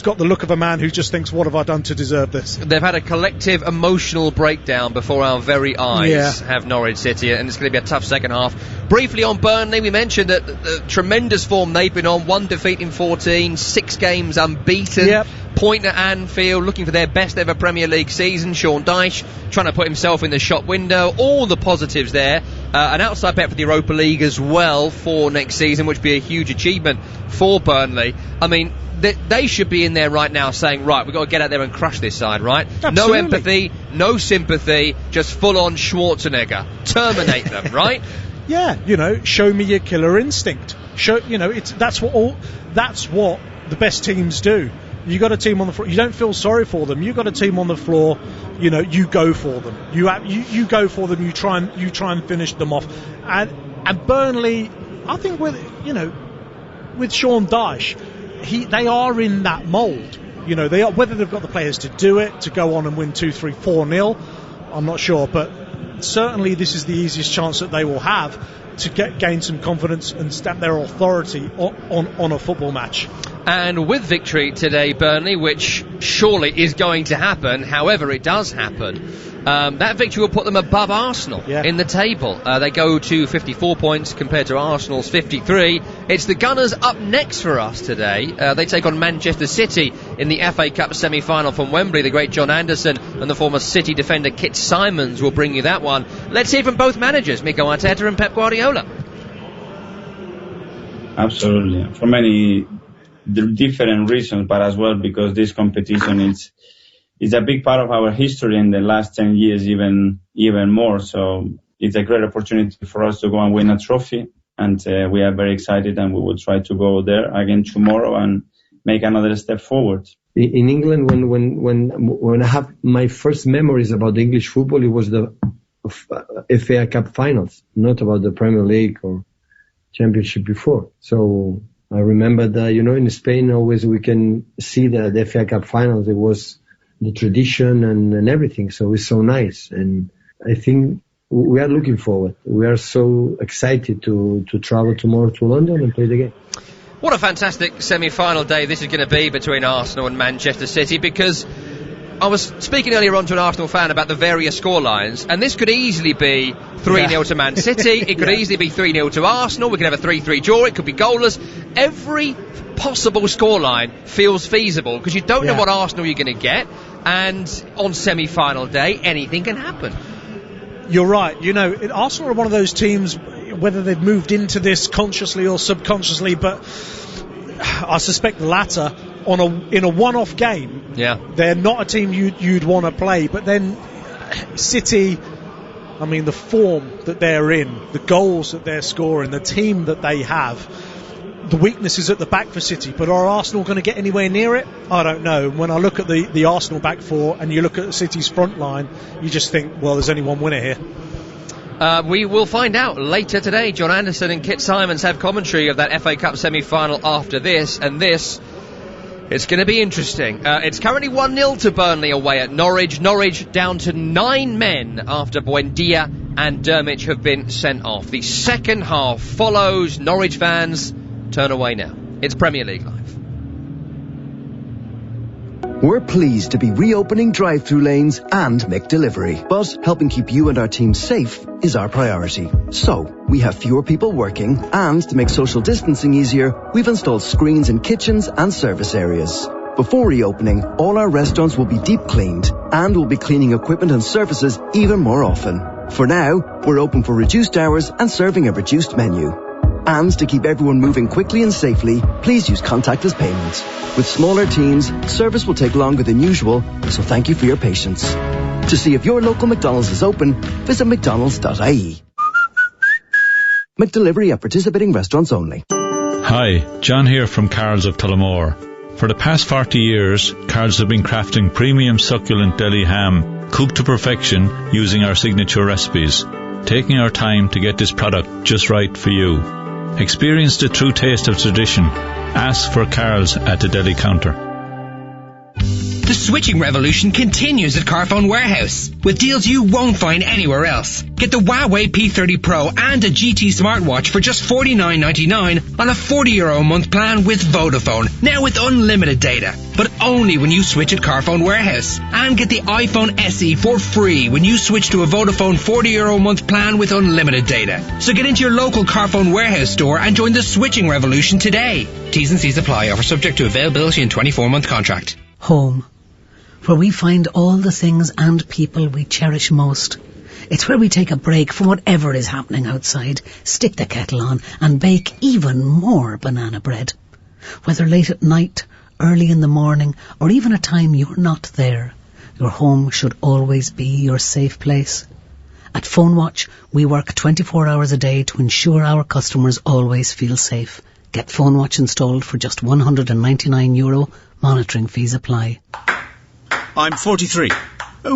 got the look of a man who just thinks, what have I done to deserve this? They've had a collective emotional breakdown before our very eyes, have Norwich City, and it's going to be a tough second half. Briefly on Burnley, we mentioned that the tremendous form they've been on, 1 defeat in 14, 6 games unbeaten. Yep. Point at Anfield, looking for their best ever Premier League season. Sean Dyche trying to put himself in the shop window. All the positives there. an outside bet for the Europa League as well for next season, which would be a huge achievement for Burnley. I mean, they should be in there right now saying, right, we've got to get out there and crush this side, right? Absolutely. No empathy, no sympathy, just full-on Schwarzenegger. Terminate them, right? Yeah, you know, show me your killer instinct. That's what the best teams do. You got a team on the floor. You don't feel sorry for them. You got a team on the floor. You know, you go for them. You go for them. You try and finish them off. And Burnley, I think with Sean Dyche, they are in that mould. You know, they are, whether they've got the players to do it, to go on and win 2-3, 4-0, I'm not sure, but certainly this is the easiest chance that they will have to gain some confidence and stamp their authority on a football match. And with victory today, Burnley, which surely is going to happen, however it does happen, that victory will put them above Arsenal in the table. They go to 54 points compared to Arsenal's 53. It's the Gunners up next for us today. They take on Manchester City in the FA Cup semi-final from Wembley. The great John Anderson and the former City defender Kit Simons will bring you that one. Let's hear from both managers, Mikel Arteta and Pep Guardiola. Absolutely. For many different reasons, but as well because this competition is a big part of our history in the last 10 years, even more. So it's a great opportunity for us to go and win a trophy, and we are very excited, and we will try to go there again tomorrow and make another step forward. In England, when I have my first memories about English football, it was the FA Cup finals, not about the Premier League or Championship before. So I remember that, in Spain, always we can see the FA Cup finals. It was the tradition and everything. So it's so nice. And I think we are looking forward. We are so excited to travel tomorrow to London and play the game. What a fantastic semi-final day this is going to be between Arsenal and Manchester City, because I was speaking earlier on to an Arsenal fan about the various scorelines, and this could easily be 3-0 to Man City, it could easily be 3-0 to Arsenal, we could have a 3-3 draw, it could be goalless. Every possible scoreline feels feasible, because you don't know what Arsenal you're going to get, and on semi-final day, anything can happen. You're right. Arsenal are one of those teams, whether they've moved into this consciously or subconsciously, but I suspect the latter. In a one-off game, they're not a team you'd want to play. But then City, I mean, the form that they're in, the goals that they're scoring, the team that they have, the weaknesses at the back for City. But are Arsenal going to get anywhere near it? I don't know. When I look at the Arsenal back four and you look at City's front line, you just think, well, there's only one winner here. We will find out later today. John Anderson and Kit Simons have commentary of that FA Cup semi-final after this, and this, it's going to be interesting. It's currently 1-0 to Burnley away at Norwich. Norwich down to 9 men after Buendia and Dermich have been sent off. The second half follows. Norwich fans, turn away now. It's Premier League Live. We're pleased to be reopening drive-through lanes and McDelivery, but helping keep you and our team safe is our priority. So, we have fewer people working, and to make social distancing easier, we've installed screens in kitchens and service areas. Before reopening, all our restaurants will be deep cleaned, and we'll be cleaning equipment and surfaces even more often. For now, we're open for reduced hours and serving a reduced menu. And to keep everyone moving quickly and safely, please use contactless payment. With smaller teams, service will take longer than usual, so thank you for your patience. To see if your local McDonald's is open, visit mcdonalds.ie. McDelivery at participating restaurants only. Hi, John here from Carl's of Tullamore. For the past 40 years, Carl's have been crafting premium succulent deli ham, cooked to perfection using our signature recipes, taking our time to get this product just right for you. Experience the true taste of tradition. Ask for Carl's at the deli counter. The switching revolution continues at Carphone Warehouse with deals you won't find anywhere else. Get the Huawei P30 Pro and a GT smartwatch for just $49.99 on a €40 a month plan with Vodafone, now with unlimited data. But only when you switch at Carphone Warehouse. And get the iPhone SE for free when you switch to a Vodafone €40 a month plan with unlimited data. So get into your local Carphone Warehouse store and join the switching revolution today. T's and C's apply. Offer subject to availability and 24-month contract. Home, where we find all the things and people we cherish most. It's where we take a break from whatever is happening outside, stick the kettle on and bake even more banana bread. Whether late at night, early in the morning, or even a time you're not there, your home should always be your safe place. At PhoneWatch, we work 24 hours a day to ensure our customers always feel safe. Get PhoneWatch installed for just €199. Monitoring fees apply. I'm 43.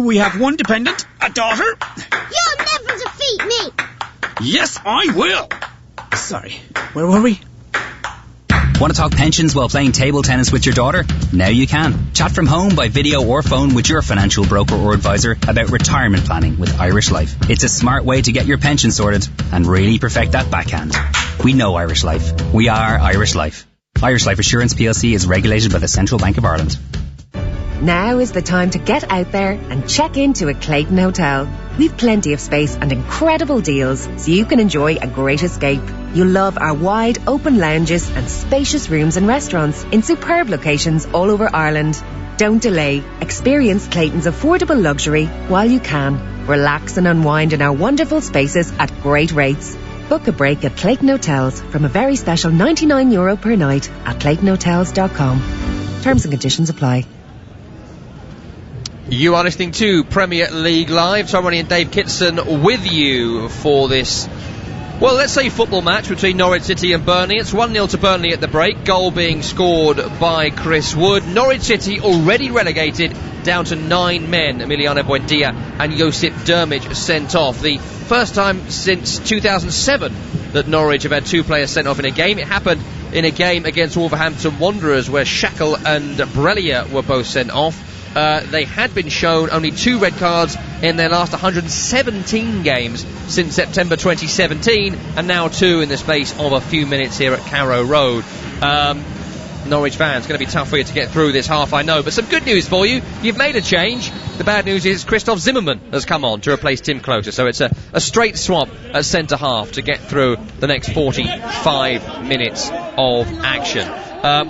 We have one dependent, a daughter. You'll never defeat me! Yes, I will! Sorry, where were we? Want to talk pensions while playing table tennis with your daughter? Now you can. Chat from home by video or phone with your financial broker or advisor about retirement planning with Irish Life. It's a smart way to get your pension sorted and really perfect that backhand. We know Irish Life. We are Irish Life. Irish Life Assurance PLC is regulated by the Central Bank of Ireland. Now is the time to get out there and check into a Clayton hotel. We've plenty of space and incredible deals, so you can enjoy a great escape. You'll love our wide open lounges and spacious rooms and restaurants in superb locations all over Ireland. Don't delay. Experience Clayton's affordable luxury while you can. Relax and unwind in our wonderful spaces at great rates. Book a break at Clayton Hotels from a very special €99 per night at claytonhotels.com. Terms and conditions apply. You are listening to Premier League Live. Tom Ronnie and Dave Kitson with you for this, well, let's say football match between Norwich City and Burnley. It's 1-0 to Burnley at the break, goal being scored by Chris Wood. Norwich City already relegated down to 9 men. Emiliano Buendia and Josip Drmic sent off. The first time since 2007 that Norwich have had 2 players sent off in a game. It happened in a game against Wolverhampton Wanderers where Shackle and Brelia were both sent off. They had been shown only 2 red cards in their last 117 games since September 2017, and now 2 in the space of a few minutes here at Carrow Road. Norwich fans, going to be tough for you to get through this half, I know, but some good news for you. You've made a change. The bad news is Christoph Zimmermann has come on to replace Tim Closer, so it's a straight swap at centre half to get through the next 45 minutes of action.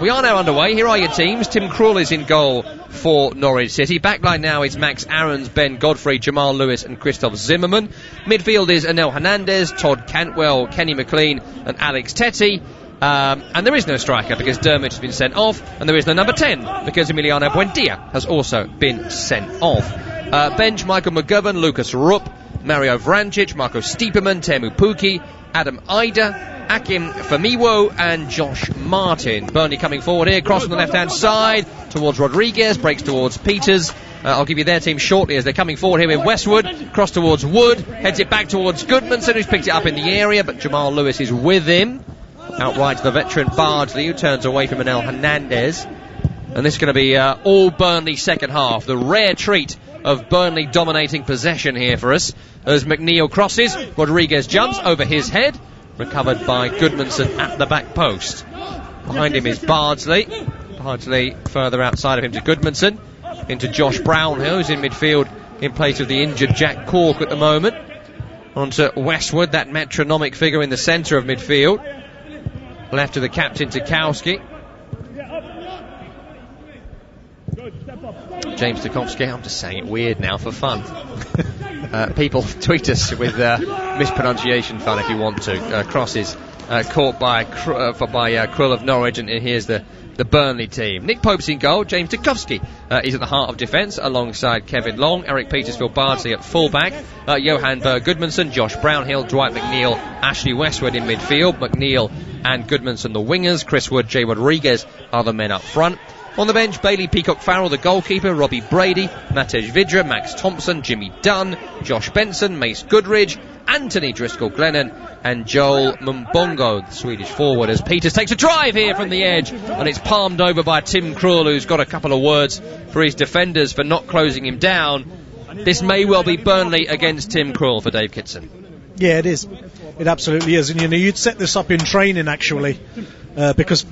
We are now underway. Here are your teams. Tim Krul is in goal for Norwich City. Backline now is Max Aarons, Ben Godfrey, Jamal Lewis and Christoph Zimmermann. Midfield is Anel Hernandez, Todd Cantwell, Kenny McLean and Alex Tettey. And there is no striker because Drmic has been sent off, and there is no number 10 because Emiliano Buendia has also been sent off. Bench, Michael McGovern, Lucas Rupp, Mario Vrancic, Marco Stiepermann, Teemu Pukki, Adam Ida, Akim Famiwo and Josh Martin. Burnley coming forward here, cross on the left-hand side towards Rodriguez, breaks towards Peters. I'll give you their team shortly as they're coming forward here with Westwood, cross towards Wood, heads it back towards Goodmanson, who's picked it up in the area, but Jamal Lewis is with him. Outright to the veteran Bardsley, who turns away from Anel Hernandez. And this is going to be all Burnley second half. The rare treat of Burnley dominating possession here for us. As McNeil crosses, Rodriguez jumps over his head. Recovered by Goodmanson at the back post. Behind him is Bardsley. Bardsley further outside of him to Goodmanson. Into Josh Brownhill, who's in midfield in place of the injured Jack Cork at the moment. Onto Westwood, that metronomic figure in the centre of midfield. Left to the captain, Tarkowski. James Tarkowski, I'm just saying it weird now for fun. People tweet us with mispronunciation fun if you want to. Crosses caught by Krull of Norwich, and here's the Burnley team. Nick Pope's in goal. James Tarkowski is at the heart of defence alongside Kevin Long, Eric Petersfield Bardsley at full-back, Johan Berg Goodmanson, Josh Brownhill, Dwight McNeil, Ashley Westwood in midfield, McNeil and Goodmanson the wingers, Chris Wood, Jay Rodriguez are the men up front. On the bench, Bailey Peacock Farrell, the goalkeeper, Robbie Brady, Matej Vidra, Max Thompson, Jimmy Dunn, Josh Benson, Mace Goodridge, Anthony Driscoll-Glennon and Joel Mbongo, the Swedish forward, as Peters takes a drive here from the edge, and it's palmed over by Tim Krul, who's got a couple of words for his defenders for not closing him down. This may well be Burnley against Tim Krul for Dave Kitson. Yeah, it is. It absolutely is. And, you'd set this up in training, actually, because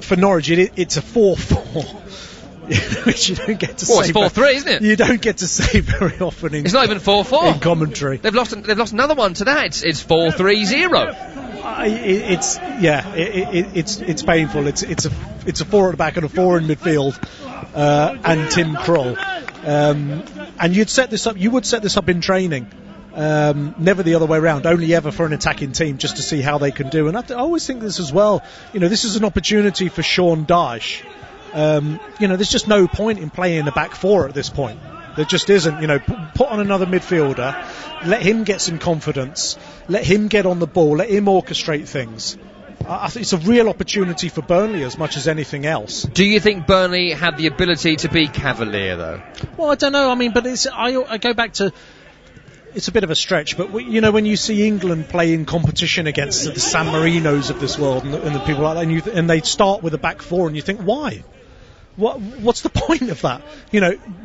for Norwich, it's a 4-4. Which you don't get to say. It's 4-3, isn't it? You don't get to say very often. It's not even 4-4 in commentary. They've lost another one to that. It's 4-3-0. It's painful. It's a 4 at the back and a 4 in midfield, and Tim Krul. And you'd set this up. You would set this up in training. Never the other way around, only ever for an attacking team, just to see how they can do. And I always think this as well, this is an opportunity for Sean Dyche. There's just no point in playing the back four at this point. There just isn't. Put on another midfielder, let him get some confidence, let him get on the ball, let him orchestrate things. I think it's a real opportunity for Burnley as much as anything else. Do you think Burnley have the ability to be cavalier, though? Well, I don't know. But I go back to... It's a bit of a stretch, but when you see England play in competition against the San Marinos of this world and the people like that, and they start with a back four, and you think, why? What's the point of that?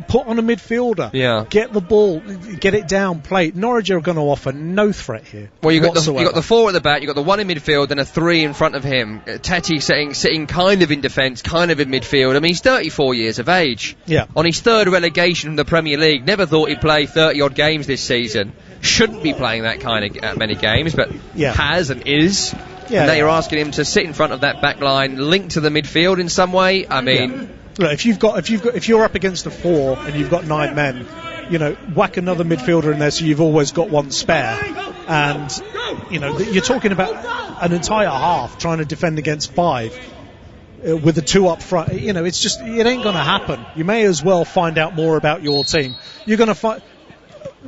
Put on a midfielder, get the ball, get it down, play. Norwich are going to offer no threat here. Well, you got the four at the back, you got the one in midfield, and a three in front of him. Teti sitting kind of in defence, kind of in midfield. He's 34 years of age. Yeah. On his third relegation from the Premier League, never thought he'd play 30 odd games this season. Shouldn't be playing that kind of many games, but has and is. Yeah, and now you're asking him to sit in front of that back line, linked to the midfield in some way. Look, if you're up against a four and you've got 9 men, whack another midfielder in there so you've always got one spare. And you're talking about an entire half trying to defend against 5 with the 2 up front. It's just, it ain't going to happen. You may as well find out more about your team.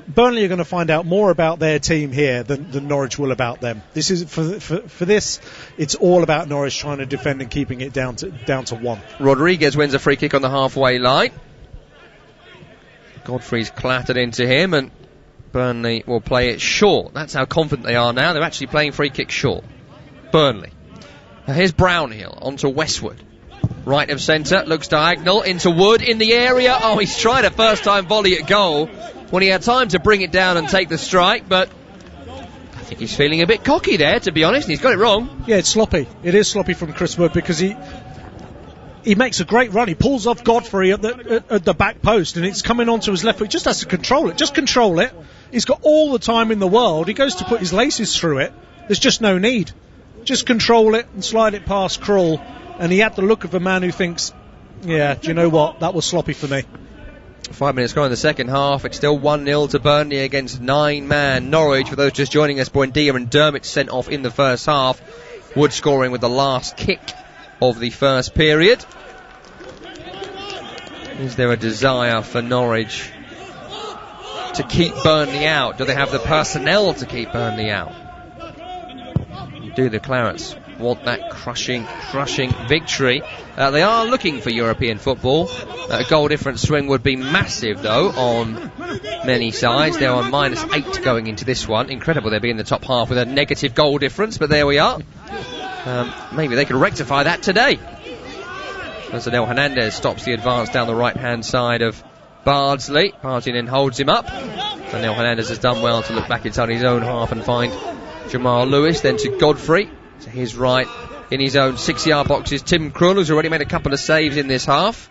Burnley are going to find out more about their team here than Norwich will about them. This is for this. It's all about Norwich trying to defend and keeping it down to 1. Rodriguez wins a free kick on the halfway line. Godfrey's clattered into him, and Burnley will play it short. That's how confident they are now. They're actually playing free kick short. Burnley. Now here's Brownhill onto Westwood. Right of centre, looks diagonal into Wood in the area. He's tried a first-time volley at goal when he had time to bring it down and take the strike, but I think he's feeling a bit cocky there, to be honest, and he's got it wrong. Yeah, it's sloppy. It is sloppy from Chris Wood, because he makes a great run. He pulls off Godfrey at the back post, and it's coming onto his left foot. He just has to control it. Just control it. He's got all the time in the world. He goes to put his laces through it. There's just no need. Just control it and slide it past Krul. And he had the look of a man who thinks, yeah, do you know what? That was sloppy for me. 5 minutes gone in the second half. It's still 1-0 to Burnley against 9-man Norwich. For those just joining us, Buendia and Dermot sent off in the first half. Wood scoring with the last kick of the first period. Is there a desire for Norwich to keep Burnley out? Do they have the personnel to keep Burnley out? Do the Clarets want that crushing victory? They are looking for European football. A goal difference swing would be massive, though, on many sides. They're on -8 going into this one. Incredible they'll be in the top half with a negative goal difference, but there we are. Maybe they could rectify that today. As Anel Hernandez stops the advance down the right-hand side of Bardsley. Bardsley then holds him up. Anel Hernandez has done well to look back inside his own half and find Jamal Lewis, then to Godfrey. To his right, in his own 6-yard boxes, Tim Krul, who's already made a couple of saves in this half,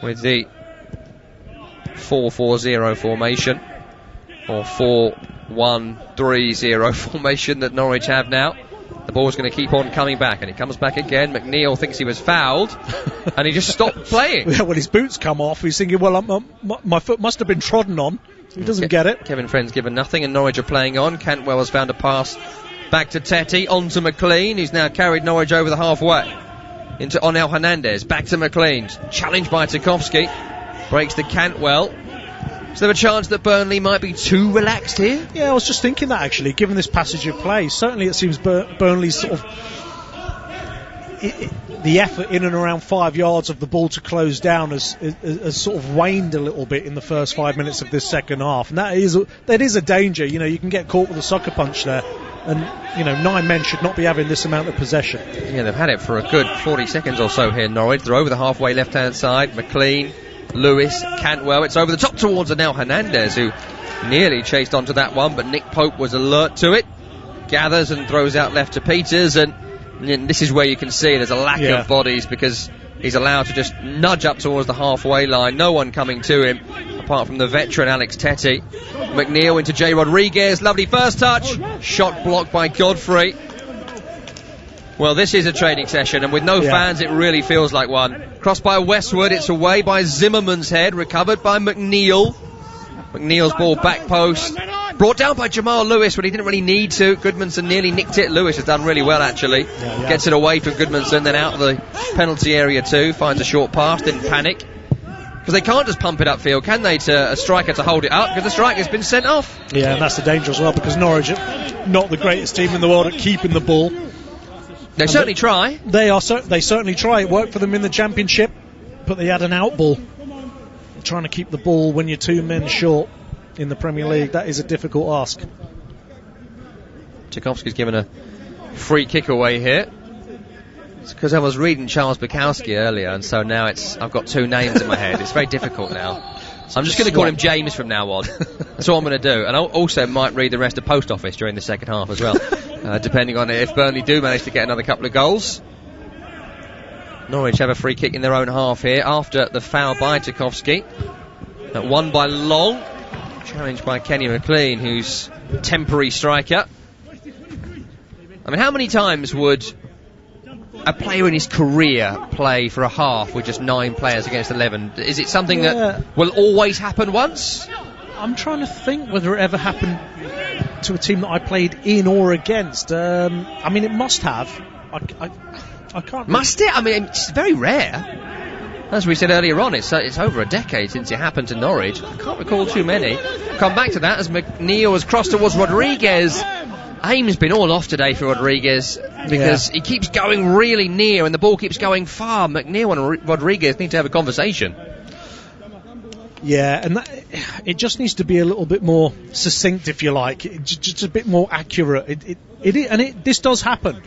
with the 4-4-0 formation, or 4-1-3-0 formation that Norwich have now. The ball's going to keep on coming back, and it comes back again. McNeil thinks he was fouled, and he just stopped playing. Yeah, when his boots come off, he's thinking, well, my foot must have been trodden on. He doesn't get it. Kevin Friend's given nothing, and Norwich are playing on. Cantwell has found a pass back to Teti, on to McLean, who's now carried Norwich over the halfway. Into Onel Hernandez, back to McLean. Challenged by Tarkowski. Breaks to Cantwell. Is there a chance that Burnley might be too relaxed here? Yeah, I was just thinking that, actually, given this passage of play. Certainly it seems Burnley's sort of... the effort in and around 5 yards of the ball to close down has sort of waned a little bit in the first 5 minutes of this second half. And that is a danger. You can get caught with a sucker punch there. And, 9 men should not be having this amount of possession. Yeah, they've had it for a good 40 seconds or so here, Norwich. They're over the halfway left-hand side. McLean, Lewis, Cantwell. It's over the top towards Anel Hernandez, who nearly chased onto that one, but Nick Pope was alert to it. Gathers and throws out left to Peters, and this is where you can see there's a lack of bodies, because he's allowed to just nudge up towards the halfway line. No one coming to him, apart from the veteran Alex Teti. McNeil into J. Rodriguez. Lovely first touch. Shot blocked by Godfrey. Well, this is a training session, and with no fans, it really feels like one. Crossed by Westwood. It's away by Zimmerman's head. Recovered by McNeil. McNeil's ball back post. Brought down by Jamal Lewis when he didn't really need to. Goodmanson nearly nicked it. Lewis has done really well, actually. Gets it away from Goodmanson, then out of the penalty area too. Finds a short pass, didn't panic. Because they can't just pump it upfield, can they, to a striker to hold it up, because the striker's been sent off. Yeah, and that's the danger as well, because Norwich are not the greatest team in the world at keeping the ball. They certainly try. They certainly try. It worked for them in the Championship, but they had an out ball. Trying to keep the ball when you're 2 men short in the Premier League, that is a difficult ask. Tchaikovsky's given a free kick away here. It's because I was reading Charles Bukowski earlier, and so now I've got 2 names in my head. It's very difficult now. I'm just going to call him James from now on. That's what I'm going to do. And I also might read the rest of Post Office during the second half as well, depending on if Burnley do manage to get another couple of goals. Norwich have a free kick in their own half here after the foul by Tchaikovsky. Won by Long. Challenged by Kenny McLean, who's temporary striker. I mean, how many times would a player in his career play for a half with just 9 players against 11? Is it something that will always happen once? I'm trying to think whether it ever happened to a team that I played in or against. I mean, it must have. I can't. Must it? I mean, it's very rare. As we said earlier on, it's over a decade since it happened to Norwich. I can't recall too many. Come back to that as McNeil has crossed towards Rodriguez. Aim's been all off today for Rodriguez because he keeps going really near and the ball keeps going far. McNeil and Rodriguez need to have a conversation. Yeah, and it just needs to be a little bit more succinct, if you like, just a bit more accurate. This does happen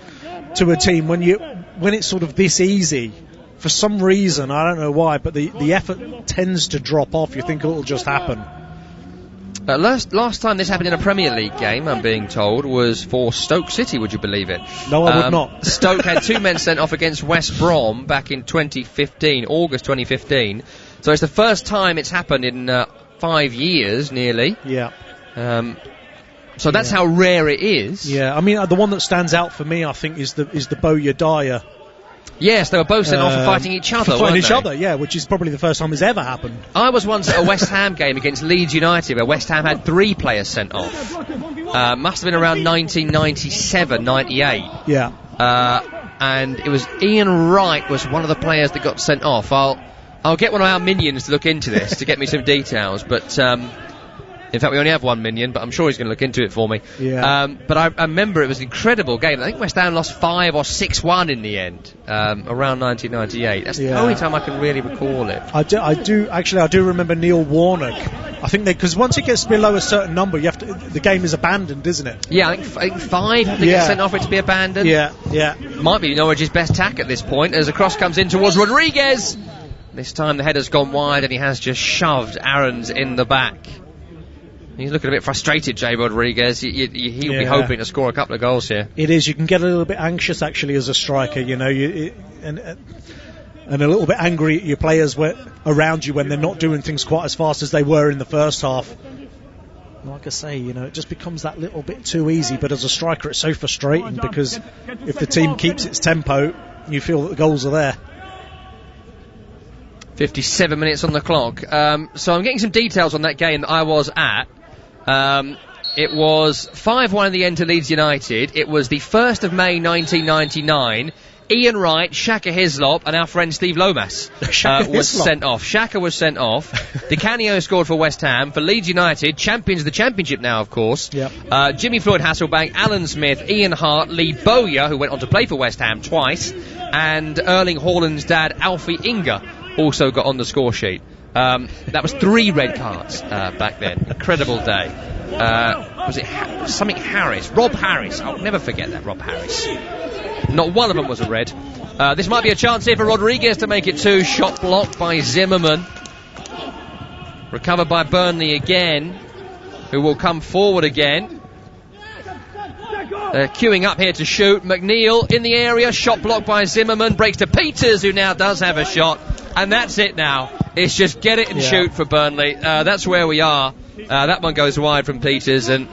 to a team when it's sort of this easy. For some reason, I don't know why, but the effort tends to drop off. You think it'll just happen. Last time this happened in a Premier League game, I'm being told, was for Stoke City, would you believe it? No, I would not. Stoke had 2 men sent off against West Brom back in 2015, August 2015. So it's the first time it's happened in 5 years, nearly. Yeah. So that's how rare it is. Yeah, I mean, the one that stands out for me, I think, is the Bowyer Dyer. Yes, they were both sent off for fighting each other, weren't they? Yeah, which is probably the first time it's ever happened. I was once at a West Ham game against Leeds United where West Ham had 3 players sent off. Must have been around 1997, 98. Yeah. And it was Ian Wright was one of the players that got sent off. I'll get one of our minions to look into this to get me some details, but in fact we only have 1 minion, but I'm sure he's going to look into it for me. Yeah. But I remember it was an incredible game. I think West Ham lost 5 or 6-1 in the end, around 1998. That's the only time I can really recall it. I do remember Neil Warnock. I think because once it gets below a certain number, the game is abandoned, isn't it? Yeah, I think 5 have to get sent off for it to be abandoned. Yeah. Might be Norwich's best tack at this point as a cross comes in towards Rodriguez. This time the header's gone wide and he has just shoved Aarons in the back. He's looking a bit frustrated, Jay Rodriguez. He'll be hoping to score a couple of goals here. It is. You can get a little bit anxious, actually, as a striker, you know, and a little bit angry at your players around you when they're not doing things quite as fast as they were in the first half. Like I say, you know, it just becomes that little bit too easy. But as a striker, it's so frustrating because if the team keeps its tempo, you feel that the goals are there. 57 minutes on the clock. So I'm getting some details on that game that I was at. It was 5-1 in the end to Leeds United. It was the 1st of May 1999. Ian Wright, Shaka Hislop and our friend Steve Lomas was sent off. Shaka was sent off. Di Canio scored for West Ham. For Leeds United, champions of the Championship now, of course. Yep. Jimmy Floyd Hasselbank, Alan Smith, Ian Hart, Lee Bowyer, who went on to play for West Ham twice, and Erling Haaland's dad, Alfie Inga, also got on the score sheet. That was 3 red cards back then. Incredible day. Was it something Harris? Rob Harris. I'll never forget that, Rob Harris. Not one of them was a red. This might be a chance here for Rodriguez to make it 2. Shot blocked by Zimmerman. Recovered by Burnley again, who will come forward again. Queuing up here to shoot. McNeil in the area. Shot blocked by Zimmerman. Breaks to Peters, who now does have a shot. And that's it now. It's just get it and shoot for Burnley. That's where we are. That one goes wide from Peters, and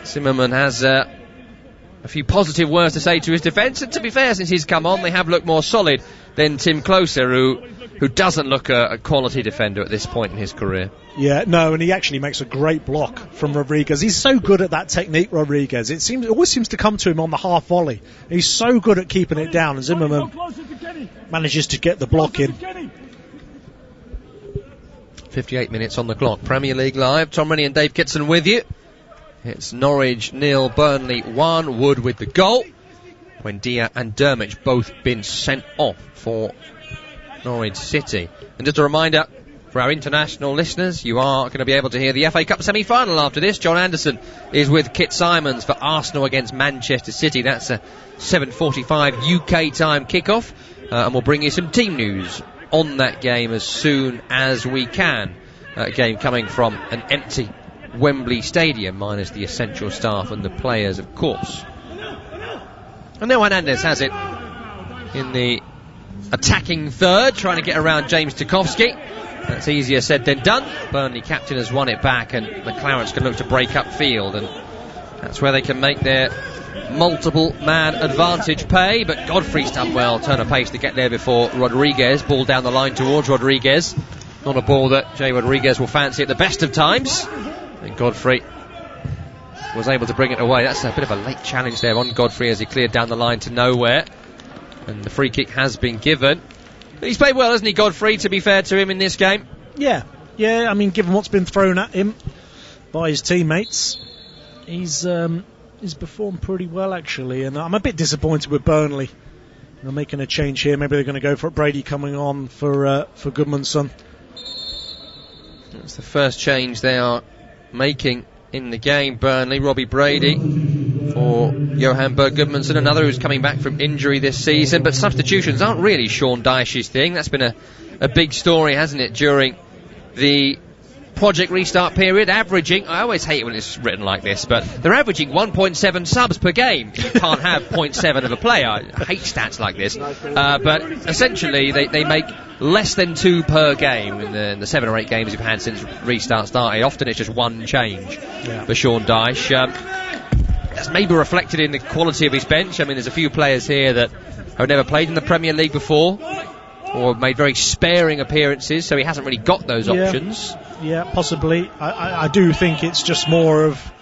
Zimmerman has a few positive words to say to his defence. And to be fair, since he's come on, they have looked more solid than Tim Closer, who doesn't look a quality defender at this point in his career. Yeah, no, and he actually makes a great block from Rodriguez. He's so good at that technique, Rodriguez. It always seems to come to him on the half volley. He's so good at keeping it down, and Zimmerman manages to get the block in. 58 minutes on the clock. Premier League Live. Tom Rennie and Dave Kitson with you. It's Norwich 0, Burnley 1. Wood with the goal. Buendia and Dermich both been sent off for Norwich City. And just a reminder, for our international listeners, you are going to be able to hear the FA Cup semi-final after this. John Anderson is with Kit Simons for Arsenal against Manchester City. That's a 7:45 UK time kickoff, and we'll bring you some team news on that game as soon as we can. A game coming from an empty Wembley Stadium, minus the essential staff and the players, of course. And now Hernandez has it in the attacking third, trying to get around James Tarkowski. That's easier said than done. Burnley captain has won it back, and the Clarets can look to break up field, and that's where they can make their multiple man advantage pay. But Godfrey's done well, turn of pace to get there before Rodriguez. Ball down the line towards Rodriguez. Not a ball that Jay Rodriguez will fancy at the best of times. And Godfrey was able to bring it away. That's a bit of a late challenge there on Godfrey as he cleared down the line to nowhere. And the free kick has been given. He's played well, hasn't he, Godfrey, to be fair to him in this game? Yeah, I mean, given what's been thrown at him by his teammates, he's performed pretty well, actually. And I'm a bit disappointed with Burnley. They're making a change here. Maybe they're going to go for Brady coming on for Goodmanson. That's the first change they are making in the game, Burnley. Robbie Brady for Johan Berg Gudmundsson, another who's coming back from injury this season. But substitutions aren't really Sean Dyche's thing. That's been a big story, hasn't it, during the project restart period, averaging, I always hate it when it's written like this, but they're averaging 1.7 subs per game. You can't have 0.7 of a player. I hate stats like this. But essentially, they make less than 2 per game in the 7 or 8 games you've had since restart started. Often it's just one change for Sean Dyche. That's maybe reflected in the quality of his bench. I mean, there's a few players here that have never played in the Premier League before, or made very sparing appearances, so he hasn't really got those options. Yeah, possibly. I do think it's just more of,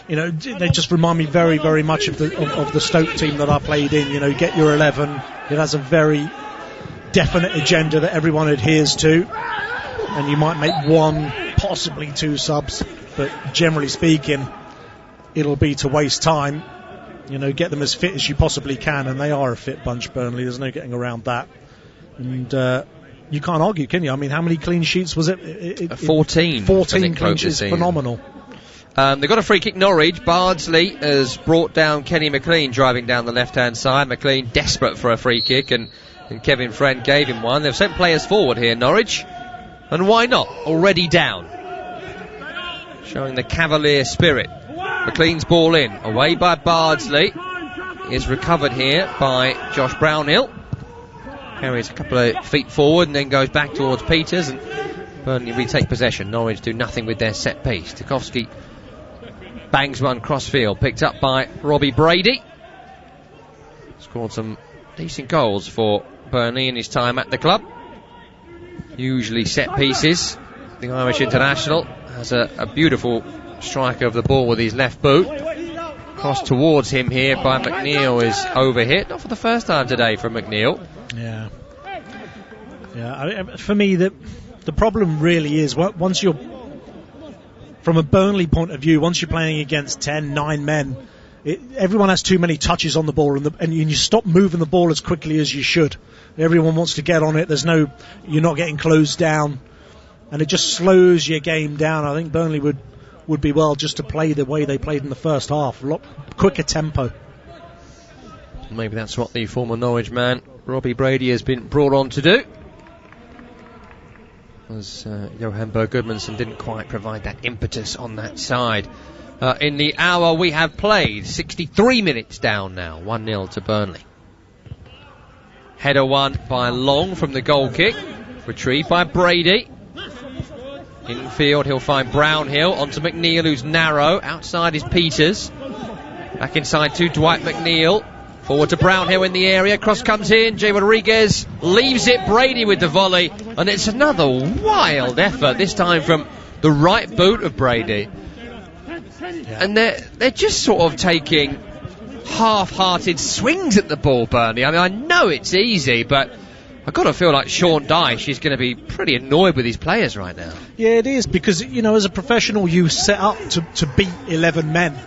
they just remind me very, very much of the Stoke team that I played in. Get your 11. It has a very definite agenda that everyone adheres to, and you might make 1, possibly 2 subs, but generally speaking, it'll be to waste time. Get them as fit as you possibly can, and they are a fit bunch, Burnley. There's no getting around that. And you can't argue, can you? I mean, how many clean sheets was it? 14. 14 clean sheets, phenomenal. They've got a free kick, Norwich. Bardsley has brought down Kenny McLean driving down the left-hand side. McLean desperate for a free kick, and Kevin Friend gave him one. They've sent players forward here, Norwich. And why not? Already down. Showing the cavalier spirit. McLean's ball in. Away by Bardsley. Is recovered here by Josh Brownhill. Carries a couple of feet forward and then goes back towards Peters, and Burnley retake possession. Norwich do nothing with their set piece. Tarkowski bangs one crossfield, picked up by Robbie Brady. Scored some decent goals for Burnley in his time at the club. Usually set pieces. The Irish international has a beautiful striker of the ball with his left boot. Cross towards him here by McNeil is overhit. Not for the first time today from McNeil. Yeah. For me, the problem really is once you're, from a Burnley point of view, once you're playing against 9 men, everyone has too many touches on the ball, and you stop moving the ball as quickly as you should. Everyone wants to get on it. You're not getting closed down, and it just slows your game down. I think Burnley would be well just to play the way they played in the first half, a lot quicker tempo. Maybe that's what the former Norwich man Robbie Brady has been brought on to do, as Johan Berg Gudmundsson didn't quite provide that impetus on that side. In the hour we have played, 63 minutes down now, 1-0 to Burnley. Header won by Long from the goal kick, retrieved by Brady. Infield, he'll find Brownhill onto McNeil, who's narrow. Outside is Peters. Back inside to Dwight McNeil. Forward to Brownhill in the area. Cross comes in. Jay Rodriguez leaves it. Brady with the volley. And it's another wild effort, this time from the right boot of Brady. And they're just sort of taking half-hearted swings at the ball, Burnley. I mean, I know it's easy, but I've got to feel like Sean Dyche is going to be pretty annoyed with his players right now. Yeah, it is, because, you know, as a professional, you set up to beat 11 men.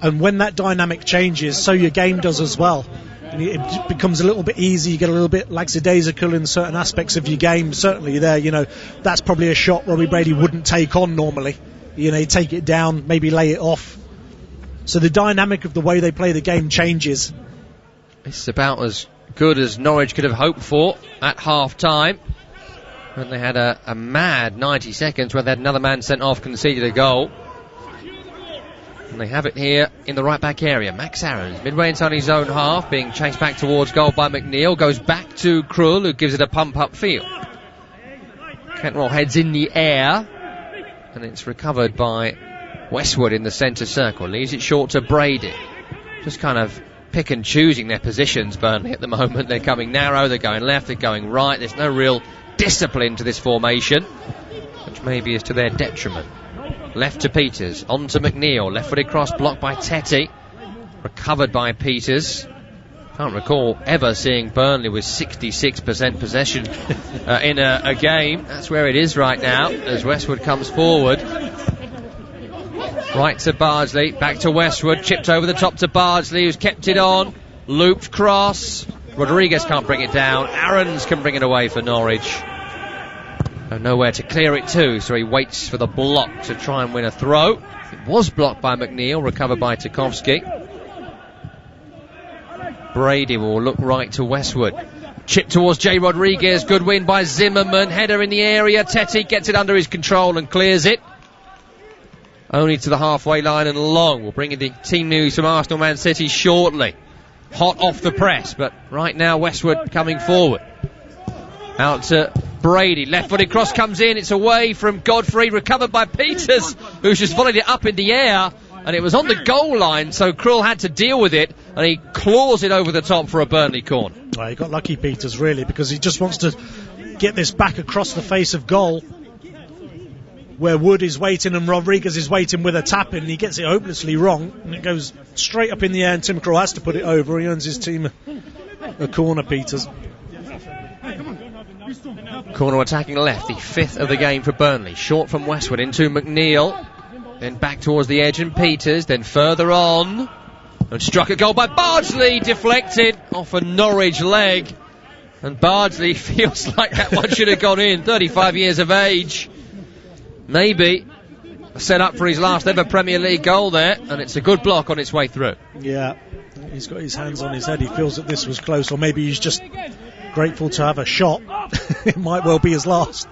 And when that dynamic changes, so your game does as well. And it becomes a little bit easy, you get a little bit lackadaisical in certain aspects of your game. Certainly there, you know, that's probably a shot Robbie Brady wouldn't take on normally. You know, he'd take it down, maybe lay it off. So the dynamic of the way they play the game changes. It's about as good as Norwich could have hoped for at half-time. And they had a mad 90 seconds where they had another man sent off, conceded a goal. And they have it here in the right-back area. Max Aarons, midway inside his own half, being chased back towards goal by McNeil. Goes back to Krul, who gives it a pump-up field. Cantwell heads in the air. And it's recovered by Westwood in the centre circle. Leaves it short to Brady. Just kind of pick and choosing their positions, Burnley, at the moment. They're coming narrow, they're going left, they're going right. There's no real discipline to this formation, which maybe is to their detriment. Left to Peters, on to McNeil. Left-footed cross blocked by Tetty. Recovered by Peters. Can't recall ever seeing Burnley with 66% possession in a game. That's where it is right now as Westwood comes forward. Right to Bardsley, back to Westwood, chipped over the top to Bardsley, who's kept it on. Looped cross. Rodriguez can't bring it down. Aarons can bring it away for Norwich. Nowhere to clear it to, so he waits for the block to try and win a throw. It was blocked by McNeil, recovered by Tarkowski. Brady will look right to Westwood. Chip towards Jay Rodriguez. Good win by Zimmerman. Header in the area. Tetty gets it under his control and clears it. Only to the halfway line and long. We'll bring in the team news from Arsenal Man City shortly. Hot off the press, but right now Westwood coming forward. Out to Brady. Left-footed cross comes in. It's away from Godfrey. Recovered by Peters, who's just volleyed it up in the air. And it was on the goal line, so Krul had to deal with it, and he claws it over the top for a Burnley corner. Well, he got lucky, Peters, really, because he just wants to get this back across the face of goal, where Wood is waiting and Rodriguez is waiting with a tap in, and he gets it hopelessly wrong, and it goes straight up in the air, and Tim Krul has to put it over. He earns his team a corner, Peters. Corner attacking left, the fifth of the game for Burnley. Short from Westwood into McNeil. Then back towards the edge and Peters, then further on. And struck a goal by Bardsley, deflected off a Norwich leg. And Bardsley feels like that one should have gone in, 35 years of age. Maybe set up for his last ever Premier League goal there, and it's a good block on its way through. Yeah, he's got his hands on his head, he feels that this was close, or maybe he's just grateful to have a shot. It might well be his last.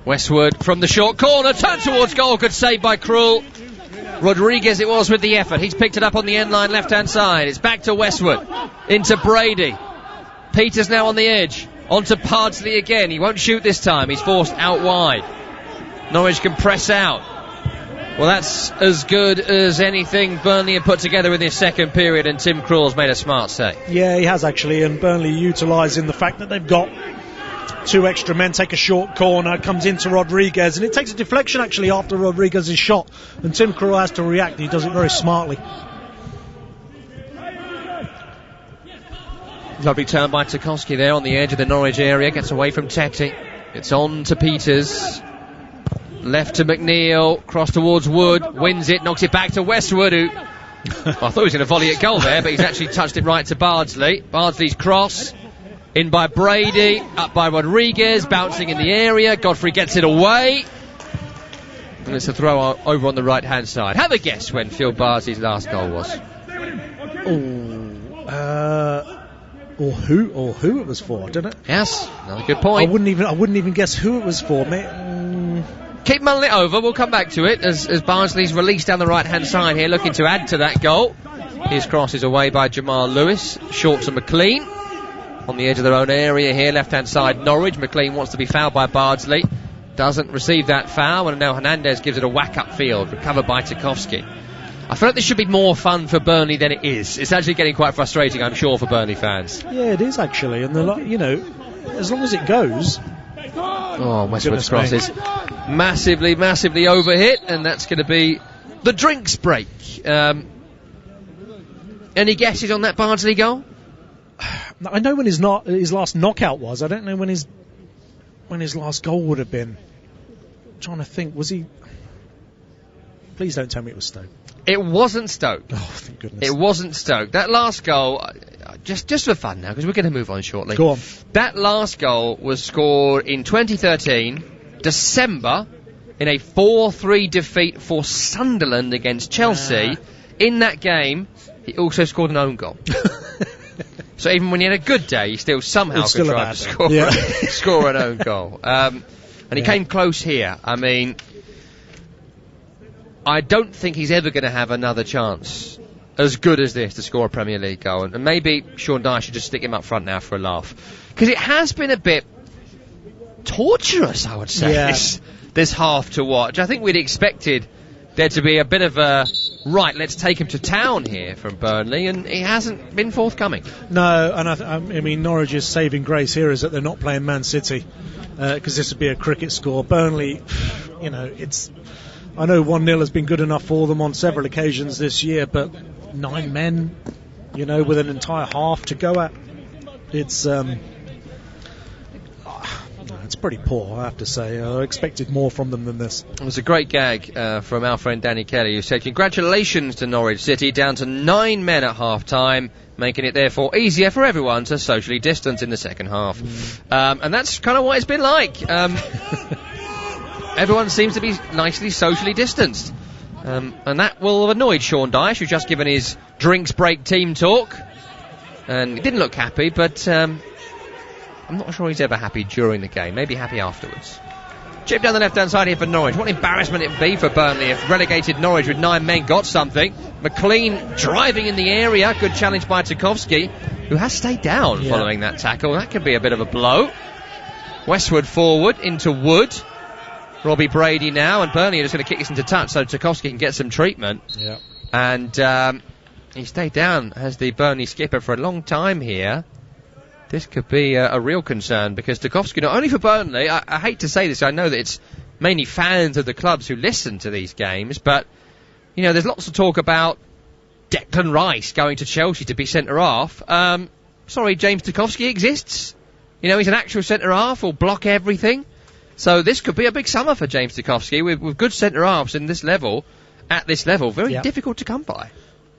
Westwood from the short corner, turn towards goal, good save by Krul. Rodriguez it was with the effort. He's picked it up on the end line, left-hand side. It's back to Westwood, into Brady. Peters now on the edge, on to Bardsley again. He won't shoot this time, he's forced out wide. Norwich can press out. Well, that's as good as anything Burnley have put together in this second period, and Tim Krul's made a smart save. Yeah, he has actually, and Burnley utilising the fact that they've got two extra men, take a short corner, comes into Rodriguez, and it takes a deflection actually after Rodriguez's shot, and Tim Krul has to react, and he does it very smartly. Lovely turn by Tarkowski there on the edge of the Norwich area, gets away from Tetty. It's on to Peters. Left to McNeil, cross towards Wood, wins it, knocks it back to Westwood, who I thought he was going to volley a goal there, but he's actually touched it right to Bardsley. Bardsley's cross. In by Brady, up by Rodriguez, bouncing in the area. Godfrey gets it away. And it's a throw over on the right-hand side. Have a guess when Phil Bardsley's last goal was. Or who it was for, didn't it? Yes, another good point. I wouldn't even guess who it was for, mate. Keep mulling it over, we'll come back to it as Bardsley's released down the right-hand side here, looking to add to that goal. His cross is away by Jamal Lewis, short to McLean. On the edge of their own area here, left-hand side Norwich. McLean wants to be fouled by Bardsley. Doesn't receive that foul, and now Hernandez gives it a whack up field, recovered by Tarkowski. I feel like this should be more fun for Burnley than it is. It's actually getting quite frustrating, I'm sure, for Burnley fans. Yeah, it is actually, and as long as it goes, Oh, Westwood's cross is massively overhit, and that's going to be the drinks break. Any guesses on that Bardsley goal? I know when his last knockout was. I don't know when his last goal would have been. I'm trying to think. Was he? Please don't tell me it was Stoke. It wasn't Stoke. Oh, thank goodness. It wasn't Stoke. That last goal, just for fun now, because we're going to move on shortly. Go on. That last goal was scored in 2013, December, in a 4-3 defeat for Sunderland against Chelsea. In that game, he also scored an own goal. So even when he had a good day, he still somehow could try to score an own goal. And he came close here. I mean, I don't think he's ever going to have another chance as good as this to score a Premier League goal. And maybe Sean Dyer should just stick him up front now for a laugh. Because it has been a bit torturous, I would say, this half to watch. I think we'd expected there to be a bit of a, right, let's take him to town here from Burnley, and he hasn't been forthcoming. No, and I mean, Norwich's saving grace here is that they're not playing Man City, because this would be a cricket score. Burnley, you know, I know 1-0 has been good enough for them on several occasions this year, but 9 men, you know, with an entire half to go at, it's pretty poor, I have to say. I expected more from them than this. It was a great gag from our friend Danny Kelly, who said, congratulations to Norwich City, down to 9 men at half-time, making it therefore easier for everyone to socially distance in the second half. And that's kind of what it's been like. Everyone seems to be nicely socially distanced. And that will have annoyed Sean Dyche, who's just given his drinks break team talk. And he didn't look happy, but I'm not sure he's ever happy during the game. Maybe happy afterwards. Chip down the left-hand side here for Norwich. What an embarrassment it would be for Burnley if relegated Norwich with 9 men got something. McLean driving in the area. Good challenge by Tarkowski, who has stayed down following that tackle. That could be a bit of a blow. Westwood forward into Wood. Robbie Brady now, and Burnley are just going to kick this into touch so Tarkowski can get some treatment. Yeah. And he stayed down as the Burnley skipper for a long time here. This could be a real concern, because Tarkowski, not only for Burnley, I hate to say this, I know that it's mainly fans of the clubs who listen to these games, but, you know, there's lots of talk about Declan Rice going to Chelsea to be centre-half. Sorry, James Tarkowski exists. You know, he's an actual centre-half, will block everything. So this could be a big summer for James Tarkowski, with good centre-halves at this level, very difficult to come by.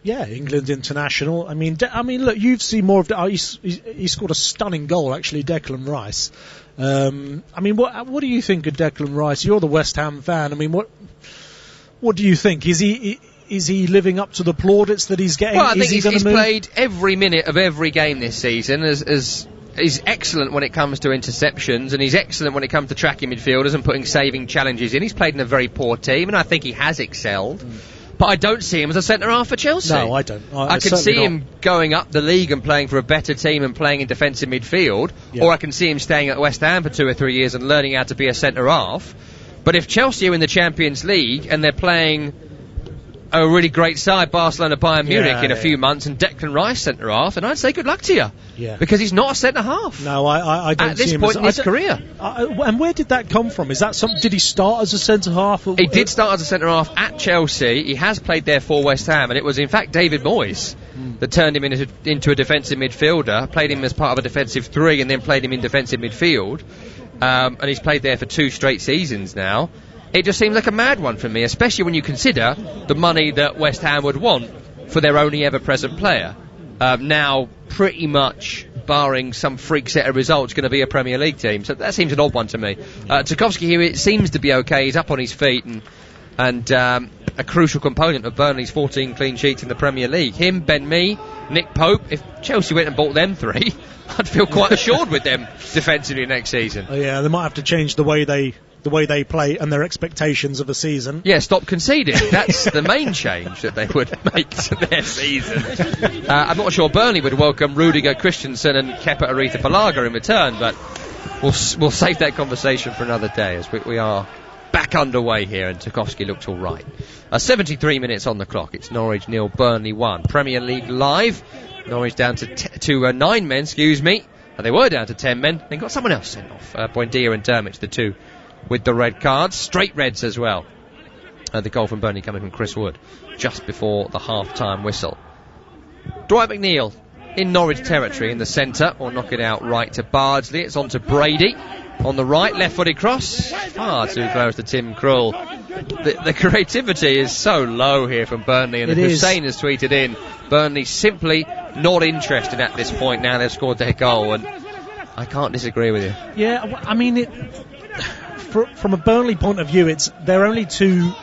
Yeah, England international. I mean, look, you've seen more of he scored a stunning goal, actually, Declan Rice. I mean, what do you think of Declan Rice? You're the West Ham fan. I mean, what do you think? Is he living up to the plaudits that he's getting? Well, I think he's played every minute of every game this season. He's excellent when it comes to interceptions, and he's excellent when it comes to tracking midfielders and putting saving challenges in. He's played in a very poor team, and I think he has excelled. But I don't see him as a centre-half for Chelsea. No, I don't. I can see him going up the league and playing for a better team and playing in defensive midfield, or I can see him staying at West Ham for 2 or 3 years and learning how to be a centre-half. But if Chelsea are in the Champions League and they're playing a really great side, Barcelona, Bayern Munich, in a few months, and Declan Rice centre-half, and I'd say good luck to you. Yeah. Because he's not a centre-half. No, I don't see him at this point in his career. And where did that come from? Is that did he start as a centre-half? He did start as a centre-half at Chelsea. He has played there for West Ham, and it was in fact David Moyes that turned him into a defensive midfielder, played him as part of a defensive 3 and then played him in defensive midfield. And he's played there for 2 straight seasons now. It just seems like a mad one for me, especially when you consider the money that West Ham would want for their only ever-present player. Now, pretty much, barring some freak set of results, going to be a Premier League team. So that seems an odd one to me. Tarkowski here, it seems to be okay. He's up on his feet and a crucial component of Burnley's 14 clean sheets in the Premier League. Him, Ben Mee, Nick Pope. If Chelsea went and bought them 3, I'd feel quite assured with them defensively next season. Yeah, they might have to change the way they play and their expectations of a season. Yeah, stop conceding. That's the main change that they would make to their season. I'm not sure Burnley would welcome Rudiger Christensen and Kepa Arrizabalaga in return, but we'll save that conversation for another day, as we are back underway here, and Tarkowski looked all right. 73 minutes on the clock. It's Norwich 0, Burnley 1. Premier League live. Norwich down to 9 men, They were down to 10 men, then got someone else sent off. Buendia and Dermot, the two with the red cards. Straight reds as well. The goal from Burnley coming from Chris Wood just before the half-time whistle. Dwight McNeil in Norwich territory in the centre, or knock it out right to Bardsley. It's on to Brady on the right, left-footed cross. Far too close to Tim Krul. The creativity is so low here from Burnley, and Hussein has tweeted in, Burnley simply not interested at this point now they've scored their goal, and I can't disagree with you. Yeah, I mean, from a Burnley point of view, there are only two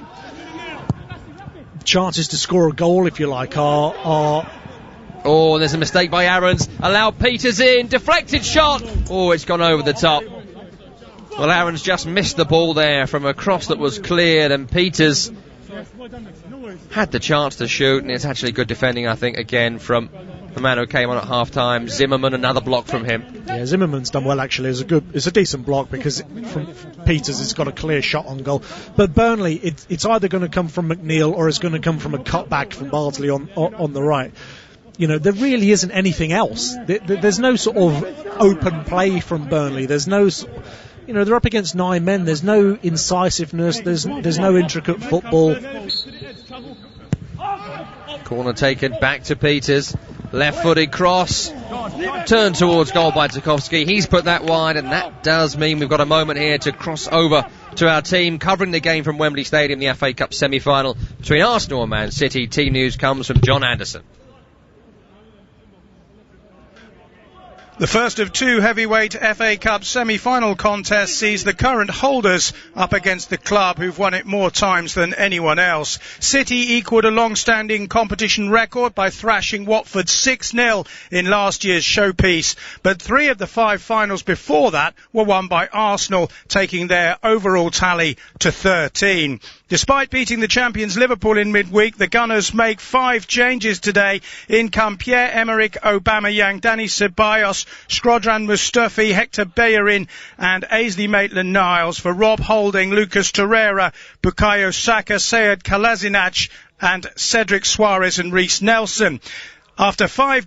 chances to score a goal, if you like, are Oh, there's a mistake by Aarons. Allowed Peters in. Deflected shot. Oh, it's gone over the top. Well, Aarons just missed the ball there from a cross that was cleared, and Peters had the chance to shoot, and it's actually good defending, I think, again from the man who came on at half-time. Zimmerman, another block from him. Yeah, Zimmerman's done well, actually. It's a decent block, because from Peters it's got a clear shot on goal. But Burnley, it's either going to come from McNeil or it's going to come from a cutback from Bardsley on the right. You know, there really isn't anything else. There's no sort of open play from Burnley. There's no, you know, they're up against 9 men. There's no incisiveness. There's no intricate football. Corner taken back to Peters. Left-footed cross. Turned towards goal by Tarkowski. He's put that wide, and that does mean we've got a moment here to cross over to our team covering the game from Wembley Stadium, the FA Cup semi-final between Arsenal and Man City. Team news comes from John Anderson. The first of 2 heavyweight FA Cup semi-final contests sees the current holders up against the club who've won it more times than anyone else. City equalled a long-standing competition record by thrashing Watford 6-0 in last year's showpiece, but 3 of the 5 finals before that were won by Arsenal, taking their overall tally to 13. Despite beating the champions Liverpool in midweek, the Gunners make 5 changes today. In come Pierre-Emerick Aubameyang, Dani Ceballos, Shkodran Mustafi, Hector Bellerin and Ainsley Maitland-Niles for Rob Holding, Lucas Torreira, Bukayo Saka, Sead Kolasinac and Cedric Suarez and Reece Nelson. After 5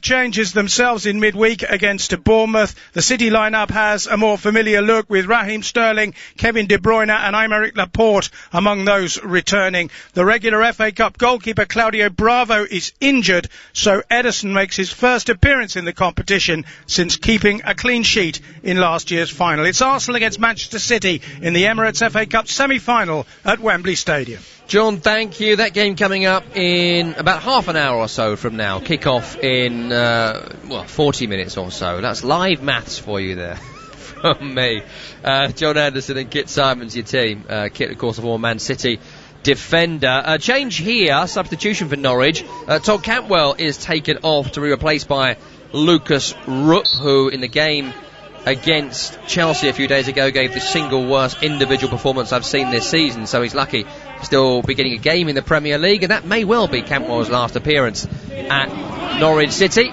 changes themselves in midweek against Bournemouth, the City lineup has a more familiar look, with Raheem Sterling, Kevin De Bruyne and Aymeric Laporte among those returning. The regular FA Cup goalkeeper Claudio Bravo is injured, so Ederson makes his first appearance in the competition since keeping a clean sheet in last year's final. It's Arsenal against Manchester City in the Emirates FA Cup semi-final at Wembley Stadium. John, thank you. That game coming up in about half an hour or so from now. Kick-off in, 40 minutes or so. That's live maths for you there from me. John Anderson and Kit Simons, your team. Kit, of course, a former Man City defender. Change here, substitution for Norwich. Todd Cantwell is taken off to be replaced by Lucas Rupp, who in the game against Chelsea a few days ago gave the single worst individual performance I've seen this season, so he's lucky still be getting a game in the Premier League, and that may well be Cantwell's last appearance at Norwich City,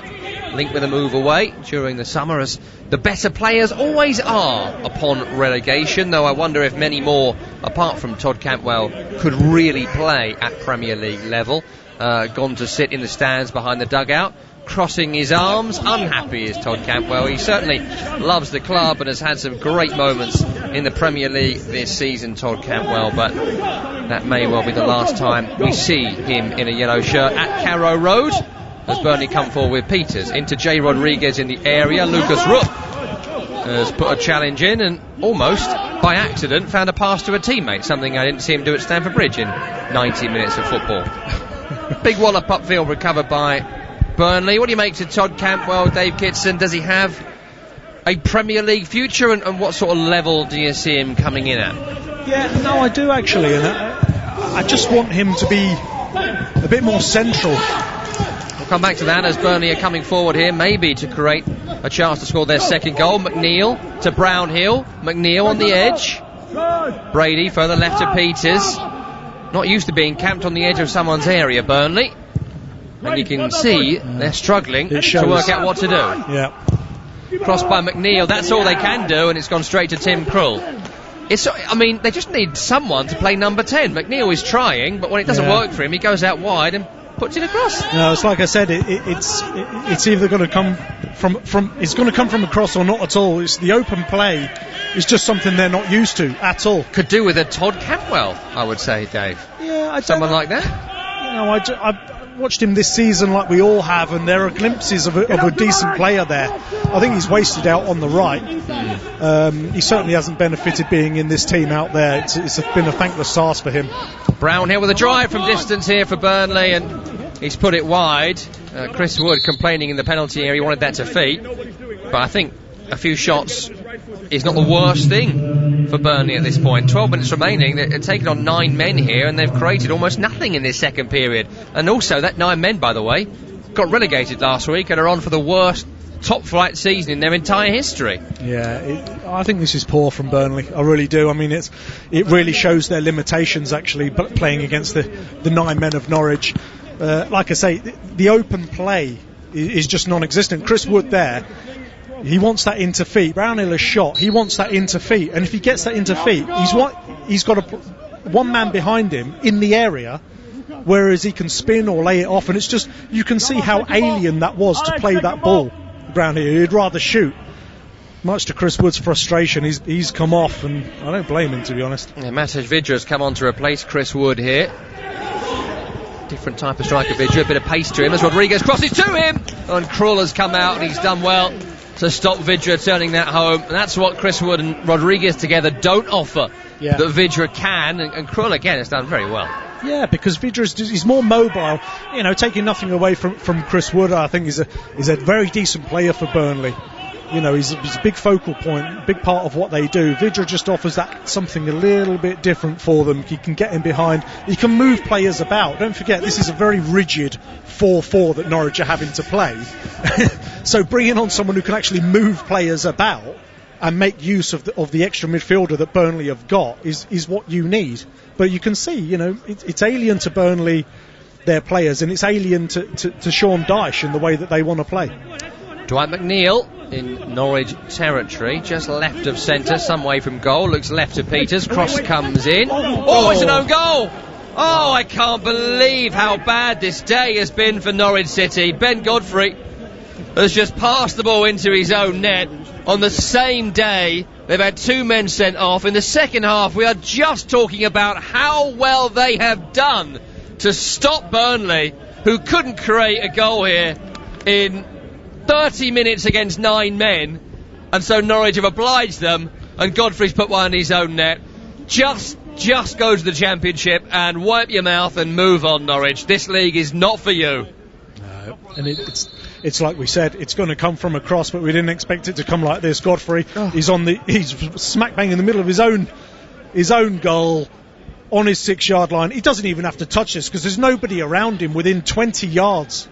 linked with a move away during the summer, as the better players always are upon relegation, though I wonder if many more apart from Todd Cantwell could really play at Premier League level. Gone to sit in the stands behind the dugout, crossing his arms. Unhappy is Todd Cantwell. He certainly loves the club and has had some great moments in the Premier League this season, Todd Cantwell, but that may well be the last time we see him in a yellow shirt at Carrow Road, as Burnley come forward with Peters into Jay Rodriguez in the area. Lucas Rupp has put a challenge in and almost by accident found a pass to a teammate, something I didn't see him do at Stamford Bridge in 90 minutes of football. Big wallop upfield recovered by Burnley. What do you make to Todd Cantwell, Dave Kitson? Does he have a Premier League future, and what sort of level do you see him coming in at? Yeah, no, I do actually, and I just want him to be a bit more central. We'll come back to that as Burnley are coming forward here, maybe to create a chance to score their second goal. McNeil to Brownhill. McNeil on the edge. Brady further left to Peters. Not used to being camped on the edge of someone's area, Burnley. And you can see they're struggling to work out what to do. Yeah. Crossed by McNeil, that's all they can do, and it's gone straight to Tim Krul. They just need someone to play number 10. McNeil is trying, but when it doesn't work for him, he goes out wide, and puts it across. No, it's like I said, it's either going to come from a cross or not at all. It's the open play is just something they're not used to at all. Could do with a Todd Cantwell, I would say, Dave. Yeah, someone like that. I watched him this season like we all have, and there are glimpses of a decent player there. I think he's wasted out on the right. He certainly hasn't benefited being in this team out there. It's been a thankless task for him. Brownhill with a drive from distance here for Burnley, and he's put it wide. Chris Wood complaining in the penalty area, he wanted that to feet. But I think a few shots is not the worst thing for Burnley at this point. 12 minutes remaining, they're taking on 9 men here, and they've created almost nothing in this second period. And also, that 9 men, by the way, got relegated last week and are on for the worst top flight season in their entire history. Yeah, I think this is poor from Burnley. I really do. I mean, it really shows their limitations, actually, playing against the 9 men of Norwich. Like I say, the open play is just non-existent. Chris Wood there, he wants that into feet. Brownhill has shot. He wants that into feet. And if he gets that into feet, he's got one man behind him in the area, whereas he can spin or lay it off. And it's just, you can see how alien that was to play that ball. Brownhill, he'd rather shoot. Much to Chris Wood's frustration, he's come off, and I don't blame him, to be honest. Yeah, Matej Vidra's come on to replace Chris Wood here. Different type of striker, Vidra, a bit of pace to him as Rodriguez crosses to him, and Krull has come out, and he's done well to stop Vidra turning that home. And that's what Chris Wood and Rodriguez together don't offer, that Vidra can, and Krull again has done very well. Yeah, because Vidra he's more mobile, taking nothing away from Chris Wood. I think he's a very decent player for Burnley. He's a big focal point, big part of what they do. Vidra just offers that something a little bit different for them. He can get in behind, he can move players about. Don't forget, this is a very rigid 4-4 that Norwich are having to play. So bringing on someone who can actually move players about and make use of the extra midfielder that Burnley have got is what you need. But you can see, it's alien to Burnley, their players, and it's alien to Sean Dyche in the way that they want to play. Dwight McNeil in Norwich territory, just left of centre, some way from goal, looks left of Peters, cross comes in. Oh, it's an own goal! Oh, I can't believe how bad this day has been for Norwich City. Ben Godfrey has just passed the ball into his own net on the same day. They've had 2 men sent off. In the second half, we are just talking about how well they have done to stop Burnley, who couldn't create a goal here in 30 minutes against 9 men. And so Norwich have obliged them, and Godfrey's put one in his own net. Just go to the Championship and wipe your mouth and move on, Norwich. This league is not for you. No, and it's like we said, it's going to come from a cross, but we didn't expect it to come like this. Godfrey, he's smack bang in the middle of his own goal on his 6-yard line. He doesn't even have to touch this because there's nobody around him within 20 yards.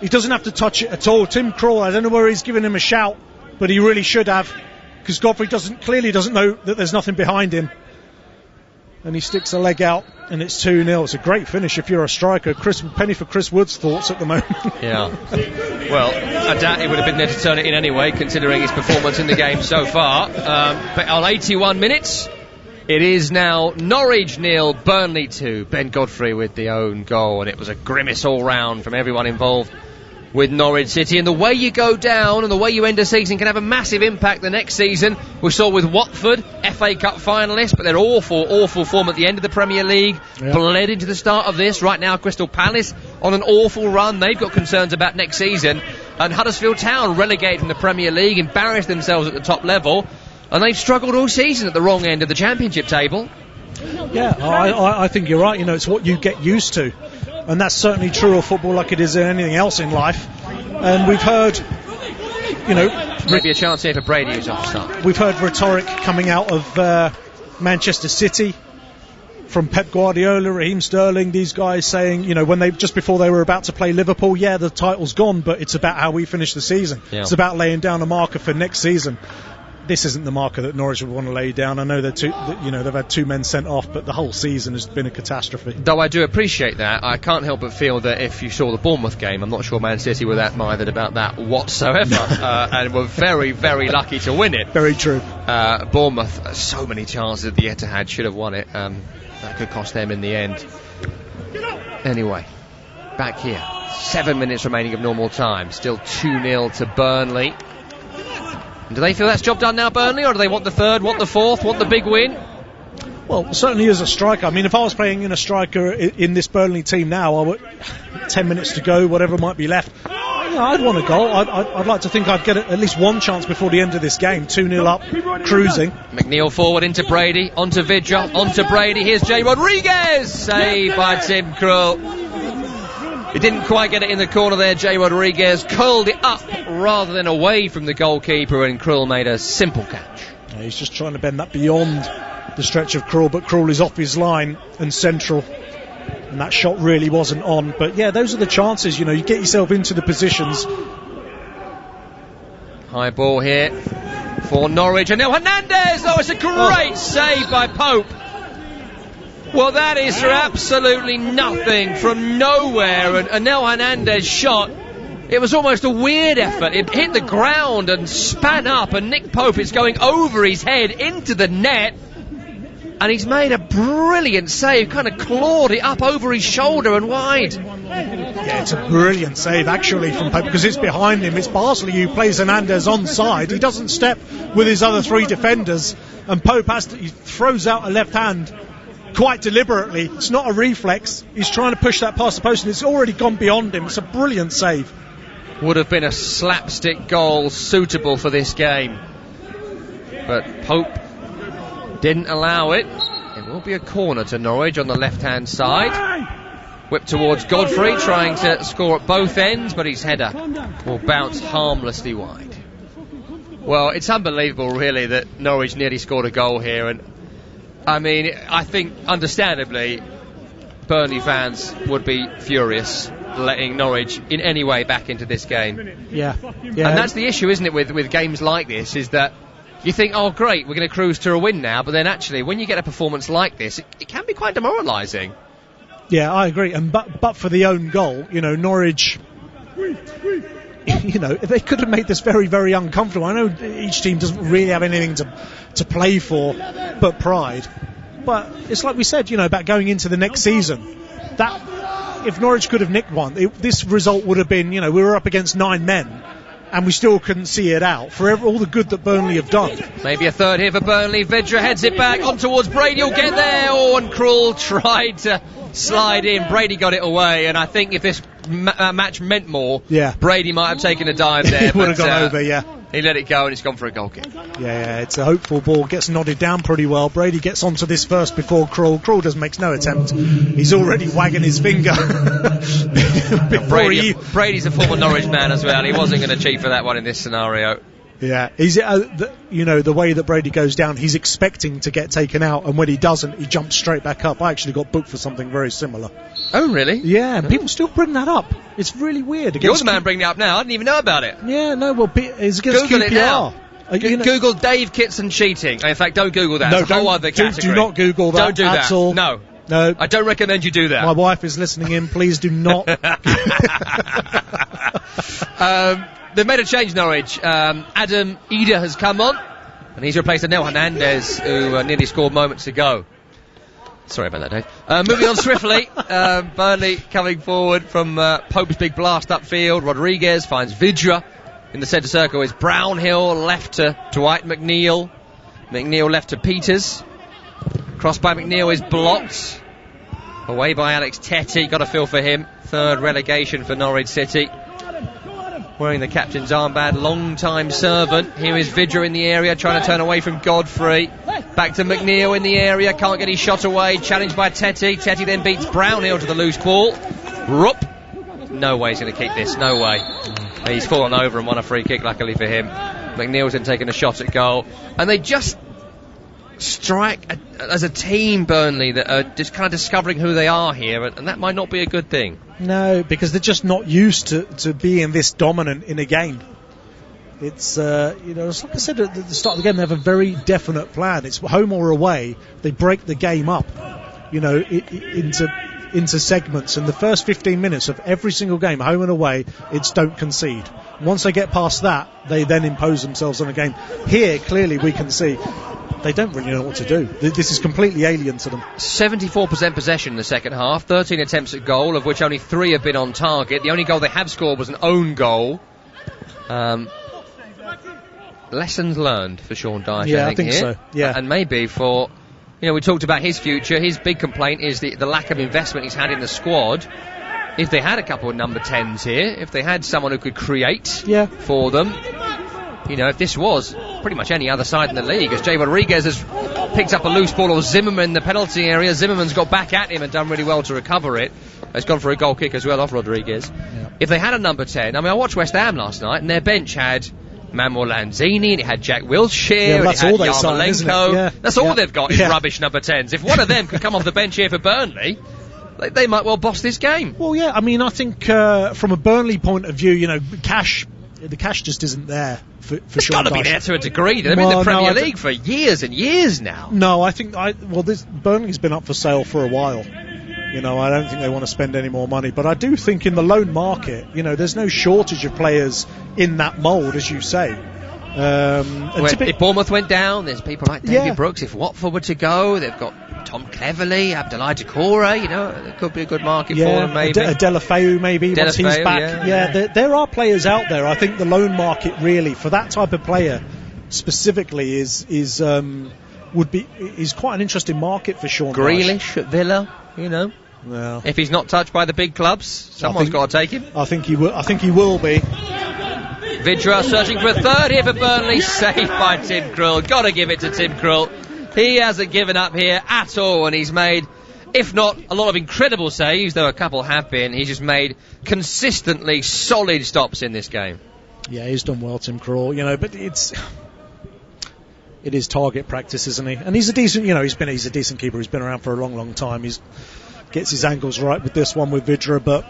He doesn't have to touch it at all. Tim Krul, I don't know where he's giving him a shout, but he really should have, because Godfrey clearly doesn't know that there's nothing behind him. And he sticks a leg out, and it's 2-0. It's a great finish if you're a striker. Penny for Chris Wood's thoughts at the moment. Yeah. Well, I doubt he would have been there to turn it in anyway, considering his performance in the game so far. But on 81 minutes, it is now Norwich 0, Burnley 2. Ben Godfrey with the own goal, and it was a grimace all round from everyone involved with Norwich City. And the way you go down and the way you end a season can have a massive impact the next season. We saw with Watford, FA Cup finalists, but they're awful form at the end of the Premier League. Bled into the start of this. Right now, Crystal Palace on an awful run. They've got concerns about next season. And Huddersfield Town relegated from the Premier League, embarrassed themselves at the top level, and they've struggled all season at the wrong end of the Championship table. Yeah, I think you're right. It's what you get used to. And that's certainly true of football like it is in anything else in life. And we've heard, maybe a chance here for Brady, who's offside. We've heard rhetoric coming out of Manchester City from Pep Guardiola, Raheem Sterling, these guys saying, when just before they were about to play Liverpool, the title's gone, but it's about how we finish the season. Yeah. It's about laying down a marker for next season. This isn't the marker that Norwich would want to lay down. I know they've had 2 men sent off, but the whole season has been a catastrophe. Though I do appreciate that, I can't help but feel that if you saw the Bournemouth game, I'm not sure Man City were that minded about that whatsoever, and were very, very lucky to win it. Very true. Bournemouth, so many chances at the Etihad, should have won it. That could cost them in the end. Anyway, back here. 7 minutes remaining of normal time. Still 2-0 to Burnley. And do they feel that's job done now, Burnley, or do they want the third, want the fourth, want the big win? Well, certainly as a striker. I mean, if I was playing in a striker in this Burnley team now, I would 10 minutes to go, whatever might be left. I'd want a goal. I'd like to think I'd get at least one chance before the end of this game. 2-0 up, cruising. McNeil forward into Brady, onto Vidra, onto Brady. Here's Jay Rodriguez. Saved by Tim Krul. He didn't quite get it in the corner there, Jay Rodriguez. Curled it up rather than away from the goalkeeper, and Krul made a simple catch. Yeah, he's just trying to bend that beyond the stretch of Krul, but Krul is off his line and central. And that shot really wasn't on. But yeah, those are the chances, you get yourself into the positions. High ball here for Norwich. And now Hernandez! Oh, it's a great save by Pope. Well, that is for absolutely nothing from nowhere. And Anel Hernandez shot. It was almost a weird effort. It hit the ground and span up. And Nick Pope is going over his head into the net. And he's made a brilliant save, kind of clawed it up over his shoulder and wide. Yeah, it's a brilliant save actually from Pope, because it's behind him. It's Barsley who plays Hernandez onside. He doesn't step with his other three defenders, and Pope he throws out a left hand quite deliberately. It's not a reflex. He's trying to push that past the post, and it's already gone beyond him. It's a brilliant save. Would have been a slapstick goal suitable for this game, but Pope didn't allow it. It will be a corner to Norwich on the left-hand side. Whip towards Godfrey, trying to score at both ends, but his header will bounce harmlessly wide. Well, it's unbelievable, really, that Norwich nearly scored a goal here. And I mean, I think, understandably, Burnley fans would be furious letting Norwich in any way back into this game. Yeah. And that's the issue, isn't it, with games like this, is that you think, oh great, we're going to cruise to a win now, but then actually when you get a performance like this, it can be quite demoralising. Yeah, I agree. And but for the own goal, Norwich, they could have made this very, very uncomfortable. I know each team doesn't really have anything to play for but pride. But it's like we said, about going into the next season, that if Norwich could have nicked one, this result would have been, we were up against 9 men. And we still couldn't see it out for all the good that Burnley have done. Maybe a third here for Burnley. Vidra heads it back on towards Brady. He'll get there. Oh, and Krul tried to slide in. Brady got it away. And I think if this match meant more, Brady might have taken a dive there. He would have gone over, yeah. He let it go and it's gone for a goal kick. Yeah, it's a hopeful ball. Gets nodded down pretty well. Brady gets onto this first before Krul. Krul makes no attempt. He's already wagging his finger. Brady's a former Norwich man as well. He wasn't going to cheat for that one in this scenario. Yeah, the way that Brady goes down, he's expecting to get taken out, and when he doesn't, he jumps straight back up. I actually got booked for something very similar. Oh, really? Yeah, and people still bring that up. It's really weird. You're the man bringing it up now. I didn't even know about it. Yeah, no, well, it's against Google QPR. It now. Google Dave Kitson cheating. In fact, don't Google that. No, it's a whole other category. Do not Google that. Don't do at that. All. No. I don't recommend you do that. My wife is listening in. Please do not. They've made a change, Norwich. Adam Eder has come on, and he's replaced Anel Hernandez, who nearly scored moments ago. Sorry about that, Dave. Moving on swiftly, Burnley coming forward from Pope's big blast upfield. Rodriguez finds Vidra in the centre circle. Is Brownhill left to Dwight McNeil. McNeil left to Peters. Cross by McNeil is blocked. Away by Alex Tetty. Got a feel for him. Third relegation for Norwich City. Wearing the captain's armband, long-time servant. Here is Vidra in the area, trying to turn away from Godfrey. Back to McNeil in the area, can't get his shot away. Challenged by Tetty. Tetty then beats Brownhill to the loose ball. Rupp. No way he's going to keep this, no way. He's fallen over and won a free kick, luckily for him. McNeil's then taken a shot at goal. And they just strike as a team, Burnley, that are just kind of discovering who they are here, and that might not be a good thing. No, because they're just not used to being this dominant in a game. It's it's like I said at the start of the game, they have a very definite plan. It's home or away. They break the game up, into segments. And the first 15 minutes of every single game, home and away, it's don't concede. Once they get past that, they then impose themselves on a game. Here, clearly, we can see they don't really know what to do. This is completely alien to them. 74% possession in the second half, 13 attempts at goal, of which only 3 have been on target. The only goal they have scored was an own goal. Lessons learned for Sean Dyche, yeah, I think so. here. Yeah, and maybe for, we talked about his future. His big complaint is the lack of investment he's had in the squad. If they had a couple of number 10s here, if they had someone who could create for them, if this was pretty much any other side in the league, as Jay Rodriguez has picked up a loose ball, or Zimmerman in the penalty area, Zimmerman's got back at him and done really well to recover it. He's gone for a goal kick as well off Rodriguez. Yeah. If they had a number 10, I watched West Ham last night, and their bench had Manuel Lanzini, and it had Jack Wilshere, and it had Yarmolenko. That's all they've got is rubbish number 10s. If one of them could come off the bench here for Burnley, they might well boss this game. Well, yeah, I think from a Burnley point of view, the cash just isn't there for it's got to be there to a degree. They've been in the Premier League for years and years now. No, I think Burnley's been up for sale for a while. I don't think they want to spend any more money, but I do think in the loan market, there's no shortage of players in that mould, as you say. If Bournemouth went down, there's people like David Brooks. If Watford were to go, they've got Tom Cleverley, Abdoulaye Doucouré, there could be a good market for them, maybe. Delafeu, maybe, once he's back. There are players out there. I think the loan market, really, for that type of player specifically, is quite an interesting market for Sean Grealish at Villa, Well, if he's not touched by the big clubs, someone's got to take him. I think he will be. Vidra searching for a third here for Burnley, saved by Tim Krul. Got to give it to Tim Krul. He hasn't given up here at all, and he's made, if not a lot of incredible saves, though a couple have been, he's just made consistently solid stops in this game. Yeah, he's done well, Tim Krul, but it is target practice, isn't he? And he's a decent, he's a decent keeper. He's been around for a long, long time. He's gets his angles right with this one with Vidra, but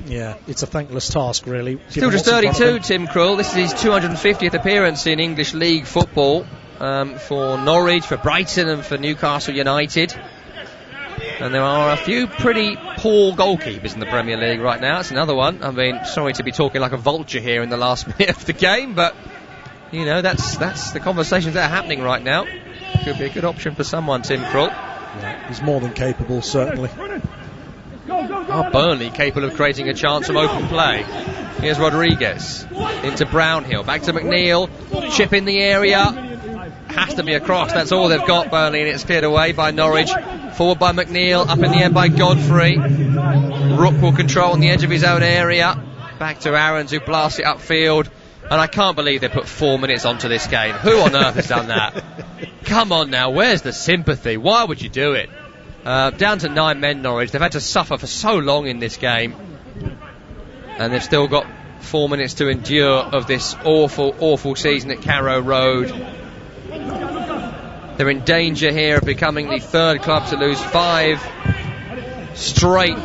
yeah, it's a thankless task, really. Still just 32, Tim Krul. This is his 250th appearance in English League football for Norwich, for Brighton and for Newcastle United. And there are a few pretty poor goalkeepers in the Premier League right now. It's another one. Sorry to be talking like a vulture here in the last minute of the game, but that's the conversations that are happening right now. Could be a good option for someone, Tim Krul. Yeah, he's more than capable, certainly. Are Burnley capable of creating a chance from open play? Here's Rodriguez into Brownhill, back to McNeil, chip in the area, has to be a cross. That's all they've got, Burnley, and it's cleared away by Norwich. Forward by McNeil, up in the end by Godfrey. Rook will control on the edge of his own area. Back to Aarons, who blasts it upfield. And I can't believe they put 4 minutes onto this game. Who on earth has done that? Come on now, where's the sympathy? Why would you do it? Down to 9 men, Norwich. They've had to suffer for so long in this game. And they've still got 4 minutes to endure of this awful, awful season at Carrow Road. They're in danger here of becoming the third club to lose 5 straight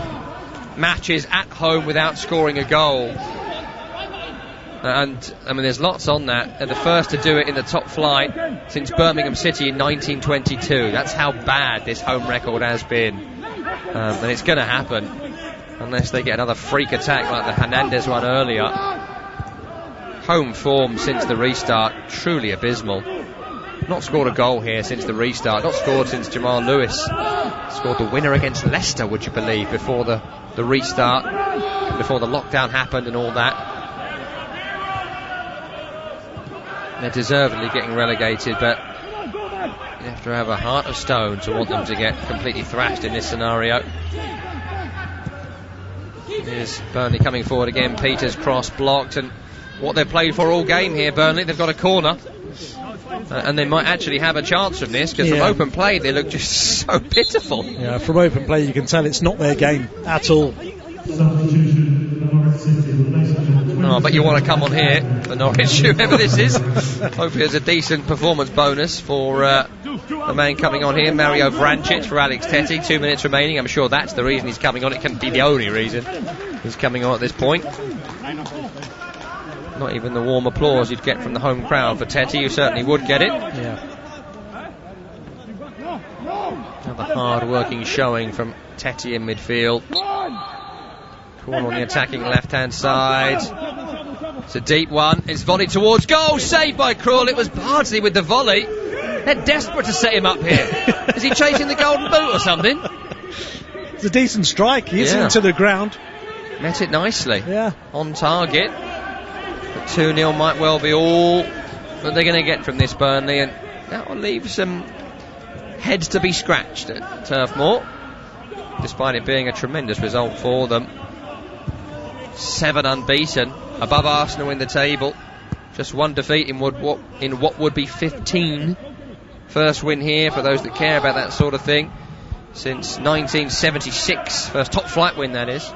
matches at home without scoring a goal. And there's lots on that. They're the first to do it in the top flight since Birmingham City in 1922. That's how bad this home record has been. And it's going to happen unless they get another freak attack like the Hernandez one earlier. Home form since the restart, truly abysmal. Not scored a goal here since the restart. Not scored since Jamal Lewis scored the winner against Leicester, would you believe, before the restart, before the lockdown happened and all that. They're deservedly getting relegated, but you have to have a heart of stone to want them to get completely thrashed in this scenario. Here's Burnley coming forward again. Peters cross blocked, and what they've played for all game here, Burnley, they've got a corner. And they might actually have a chance from this, because from open play they look just so pitiful. Yeah, from open play you can tell it's not their game at all. Oh, but you want to come on here for Norwich, whoever this is. Hopefully there's a decent performance bonus for the man coming on here, Mario Vrancic for Alex Tettey. 2 minutes remaining. I'm sure that's the reason he's coming on. It can't be the only reason he's coming on at this point. Not even the warm applause you'd get from the home crowd for Tettey. You certainly would get it. Yeah. Another hard-working showing from Tettey in midfield. Corner on the attacking left-hand side. It's a deep one. It's volleyed towards goal. Saved by Krul. It was Bardsley with the volley. They're desperate to set him up here. Is he chasing the golden boot or something? It's a decent strike. He's into the ground. Met it nicely. Yeah. On target. But 2-0 might well be all that they're going to get from this Burnley, and that will leave some heads to be scratched at Turf Moor, despite it being a tremendous result for them. 7 unbeaten, above Arsenal in the table. Just one defeat in what would be 15. First win here, for those that care about that sort of thing, since 1976. First top flight win, that is.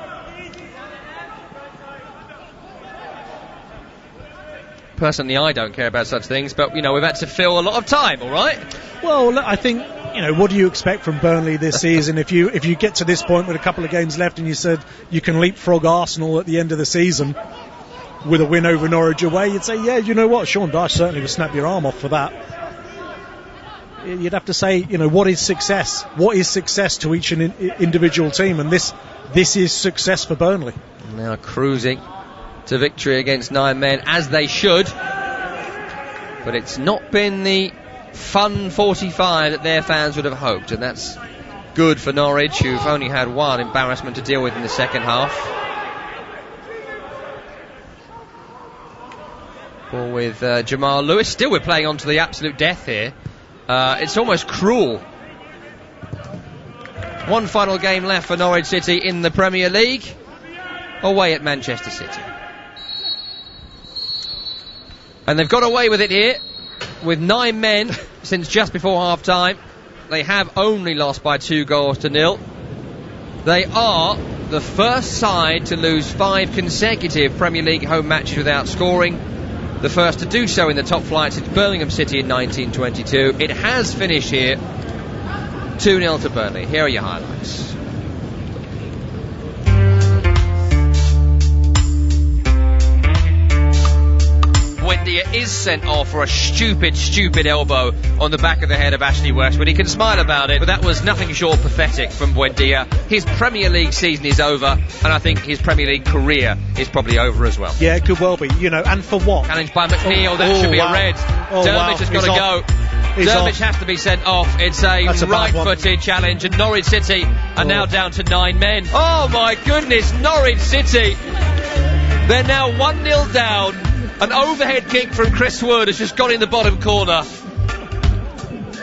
Personally, I don't care about such things, but, we've had to fill a lot of time, all right? Well, I think, what do you expect from Burnley this season? If you get to this point with a couple of games left and you said you can leapfrog Arsenal at the end of the season with a win over Norwich away, you'd say, yeah, you know what, Sean Dyche certainly would snap your arm off for that. You'd have to say, what is success? What is success to each individual team? And this is success for Burnley. Now cruising to victory against 9 men, as they should. But it's not been the fun 45 that their fans would have hoped, and that's good for Norwich, who've only had one embarrassment to deal with in the second half. Ball with Jamal Lewis. Still we're playing on to the absolute death here. It's almost cruel. One final game left for Norwich City in the Premier League, away at Manchester City. And they've got away with it here, with 9 men since just before half-time. They have only lost by 2-0. They are the first side to lose 5 consecutive Premier League home matches without scoring. The first to do so in the top flight since Birmingham City in 1922. It has finished here 2-0 to Burnley. Here are your highlights. Buendia is sent off for a stupid elbow on the back of the head of Ashley Westwood. He can smile about it, but that was nothing short pathetic from Buendia. His Premier League season is over, and I think his Premier League career is probably over as well. Yeah, it could well be, and for what? Challenged by McNeil, that should be a red. Dermot has got to go. Dermot has to be sent off. It's a right-footed challenge, and Norwich City are now down to 9 men. Oh my goodness, Norwich City! They're now 1-0 down. An overhead kick from Chris Wood has just gone in the bottom corner.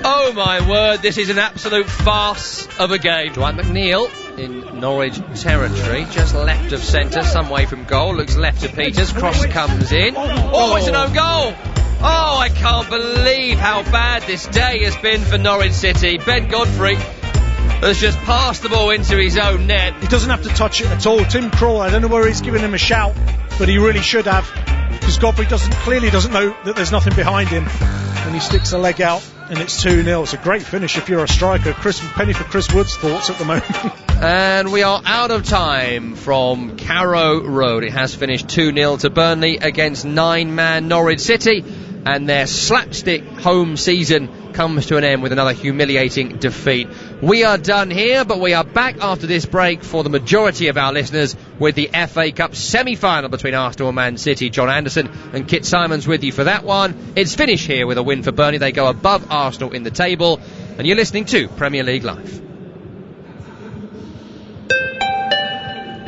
Oh my word, this is an absolute farce of a game. Dwight McNeil in Norwich territory, just left of centre, some way from goal, looks left to Peters, cross comes in. Oh, it's an own goal! Oh, I can't believe how bad this day has been for Norwich City. Ben Godfrey has just passed the ball into his own net. He doesn't have to touch it at all. Tim Krul, I don't know where he's giving him a shout, but he really should have, because Godfrey clearly doesn't know that there's nothing behind him, and he sticks a leg out, and it's 2-0. It's a great finish if you're a striker. Penny for Chris Wood's thoughts at the moment. And we are out of time from Carrow Road. It has finished 2-0 to Burnley against 9-man Norwich City, and their slapstick home season comes to an end with another humiliating defeat. We are done here, but we are back after this break for the majority of our listeners with the FA Cup semi-final between Arsenal and Man City. John Anderson and Kit Simons with you for that one. It's finished here with a win for Burnley. They go above Arsenal in the table, and you're listening to Premier League Live.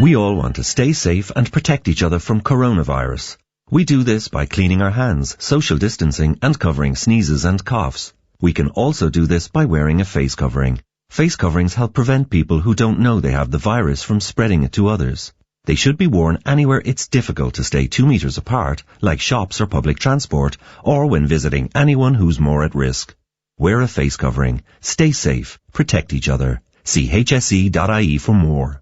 We all want to stay safe and protect each other from coronavirus. We do this by cleaning our hands, social distancing, and covering sneezes and coughs. We can also do this by wearing a face covering. Face coverings help prevent people who don't know they have the virus from spreading it to others. They should be worn anywhere it's difficult to stay 2 meters apart, like shops or public transport, or when visiting anyone who's more at risk. Wear a face covering. Stay safe. Protect each other. See hse.ie for more.